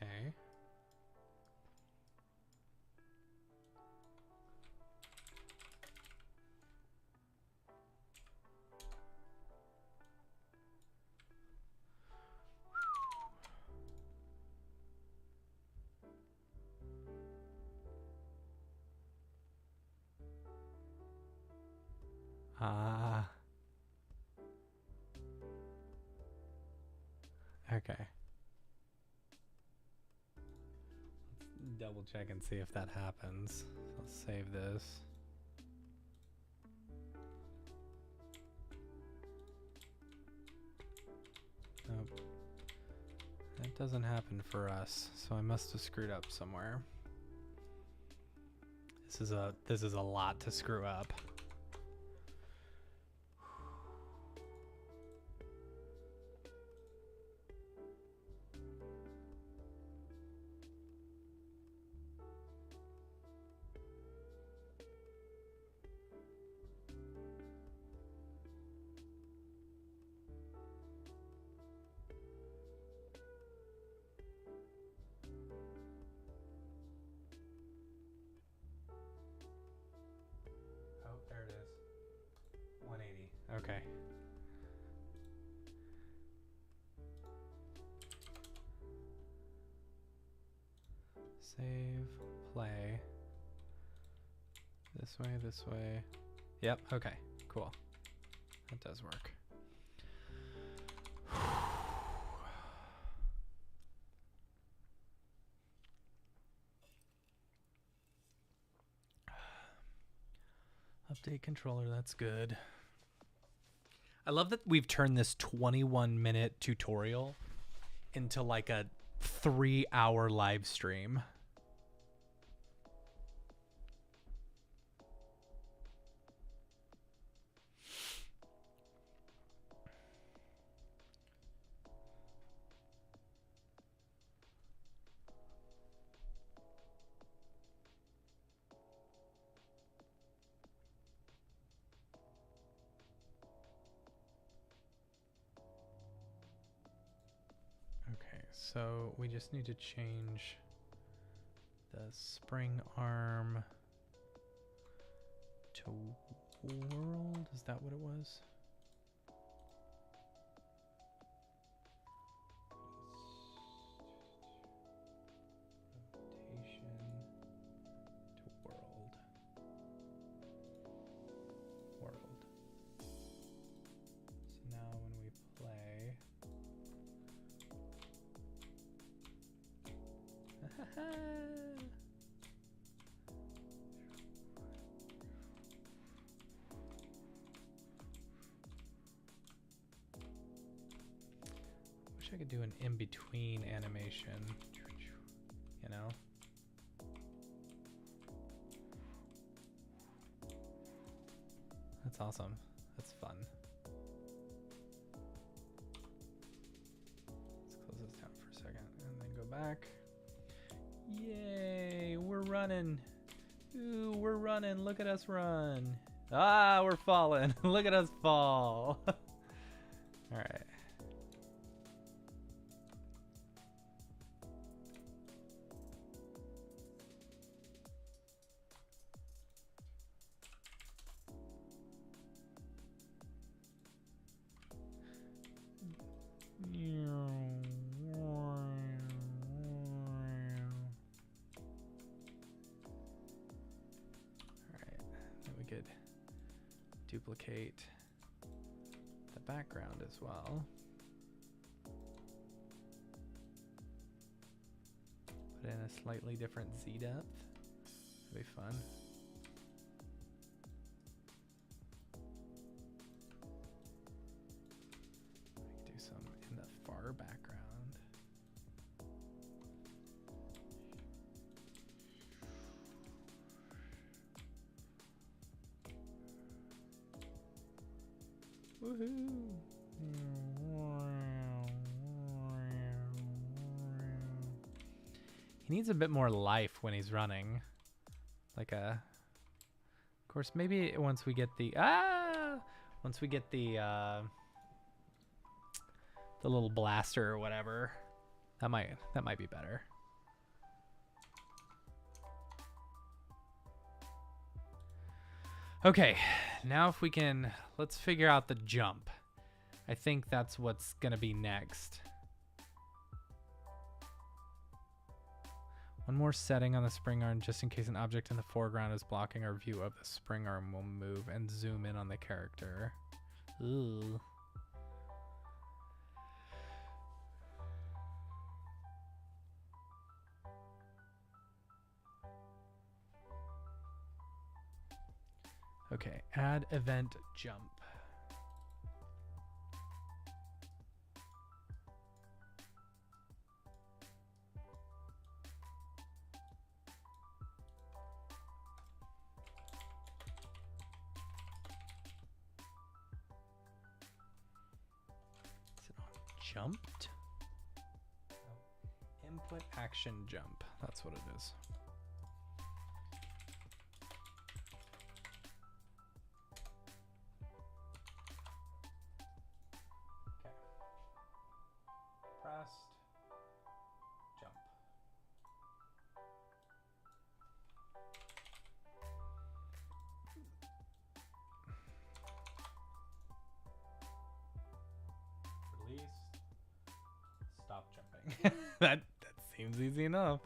Okay. Ah. Okay. Let's double check and see if that happens. Let's save this. Nope. That doesn't happen for us, so I must have screwed up somewhere. This is a lot to screw up. There it is. 180. Okay. Save, play. This way, this way. Yep, okay, cool. That does work. Update controller, that's good. I love that we've turned this 21-minute tutorial into like a 3-hour live stream. So we just need to change the spring arm to world. Is that what it was? Rotation to world. World. So now when we play, Wish I could do an in-between animation, you know? That's awesome. That's fun. Let's close this down for a second and then go back. Yay, we're running. Ooh, we're running. Look at us run. Ah, we're falling. Look at us fall. All right. Duplicate the background as well. Put in a slightly different Z depth. That'd be fun. I could do some in the far background. Woohoo! He needs a bit more life when he's running. Like a... Of course, maybe once we get the... Once we get the little blaster or whatever, that might be better. Okay, now if we can, let's figure out the jump. I think that's what's gonna be next. One more setting on the spring arm just in case an object in the foreground is blocking our view of the spring arm will move and zoom in on the character. Ooh. Okay, add event jump. Is it on jumped? Oh. Input action jump. That's what it is. Jump. Release. Stop jumping. that seems easy enough.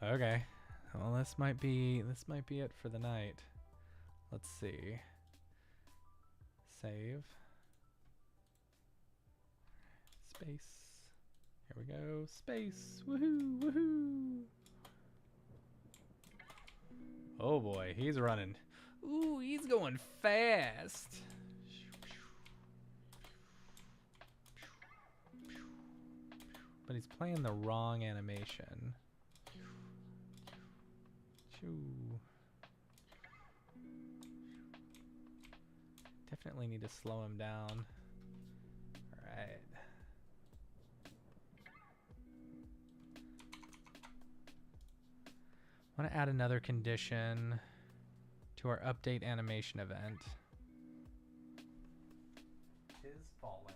Okay, well this might be it for the night. Let's see. Save. Space. Here we go. Space. Woohoo! Woohoo! Oh boy, he's running. Ooh, he's going fast. But he's playing the wrong animation. Definitely need to slow him down. All right. I want to add another condition to our update animation event. Is falling.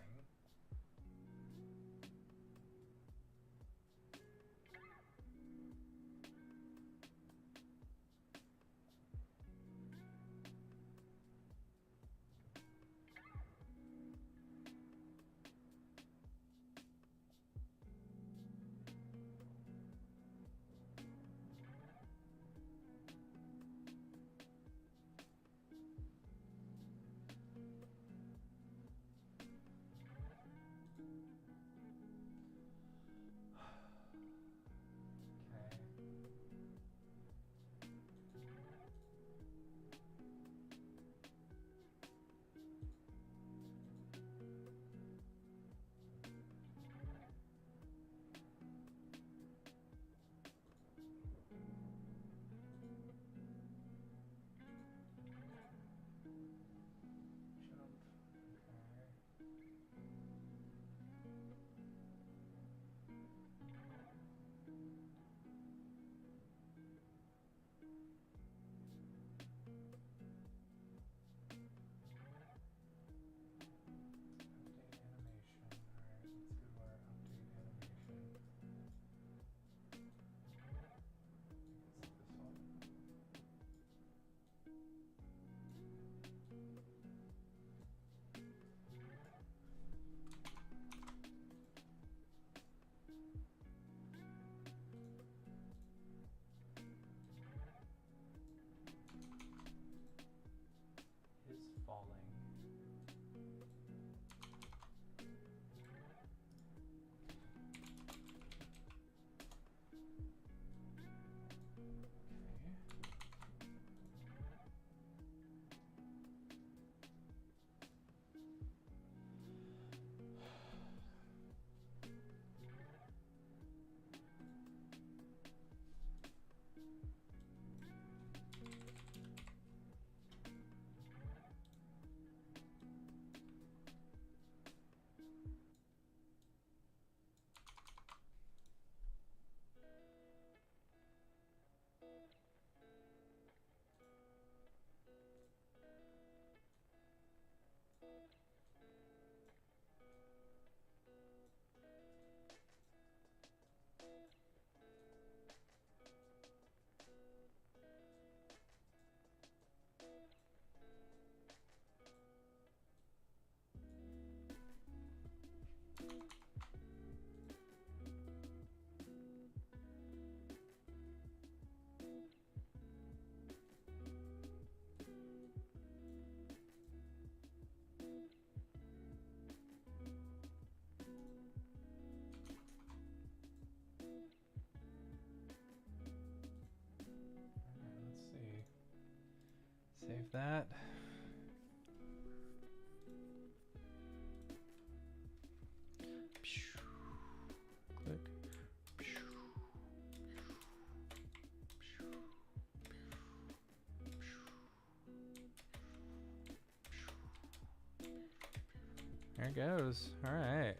save that. Click. There it goes. All right.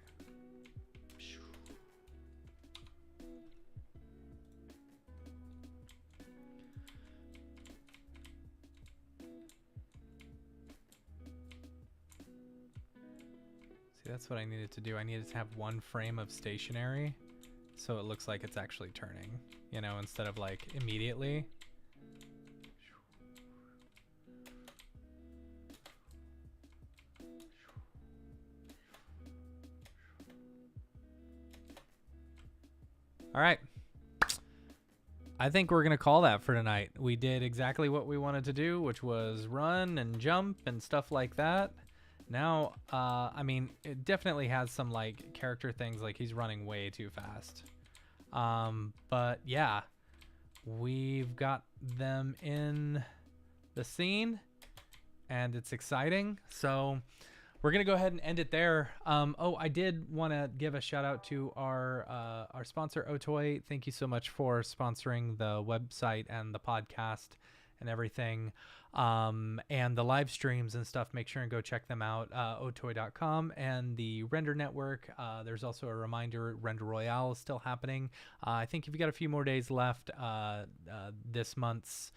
See, that's what I needed to do. I needed to have one frame of stationary so it looks like it's actually turning, you know, instead of like immediately. All right. I think we're going to call that for tonight. We did exactly what we wanted to do, which was run and jump and stuff like that. Now, I mean, it definitely has some like character things, like he's running way too fast. But yeah, we've got them in the scene and it's exciting. So we're going to go ahead and end it there. Oh, I did want to give a shout out to our sponsor, Otoy. Thank you so much for sponsoring the website and the podcast and everything. And the live streams and stuff. Make sure and go check them out. Otoy.com and the Render Network. There's also a reminder, Render Royale is still happening. I think if you got a few more days left, this month's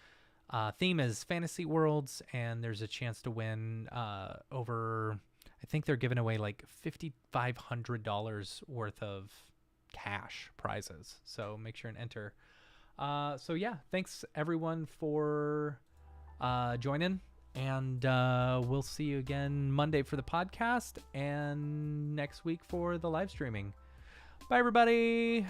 theme is Fantasy Worlds, and there's a chance to win over... I think they're giving away like $5,500 worth of cash prizes. So make sure and enter. So yeah, thanks everyone for joining. And we'll see you again Monday for the podcast and next week for the live streaming. Bye, everybody.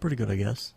Pretty good, I guess.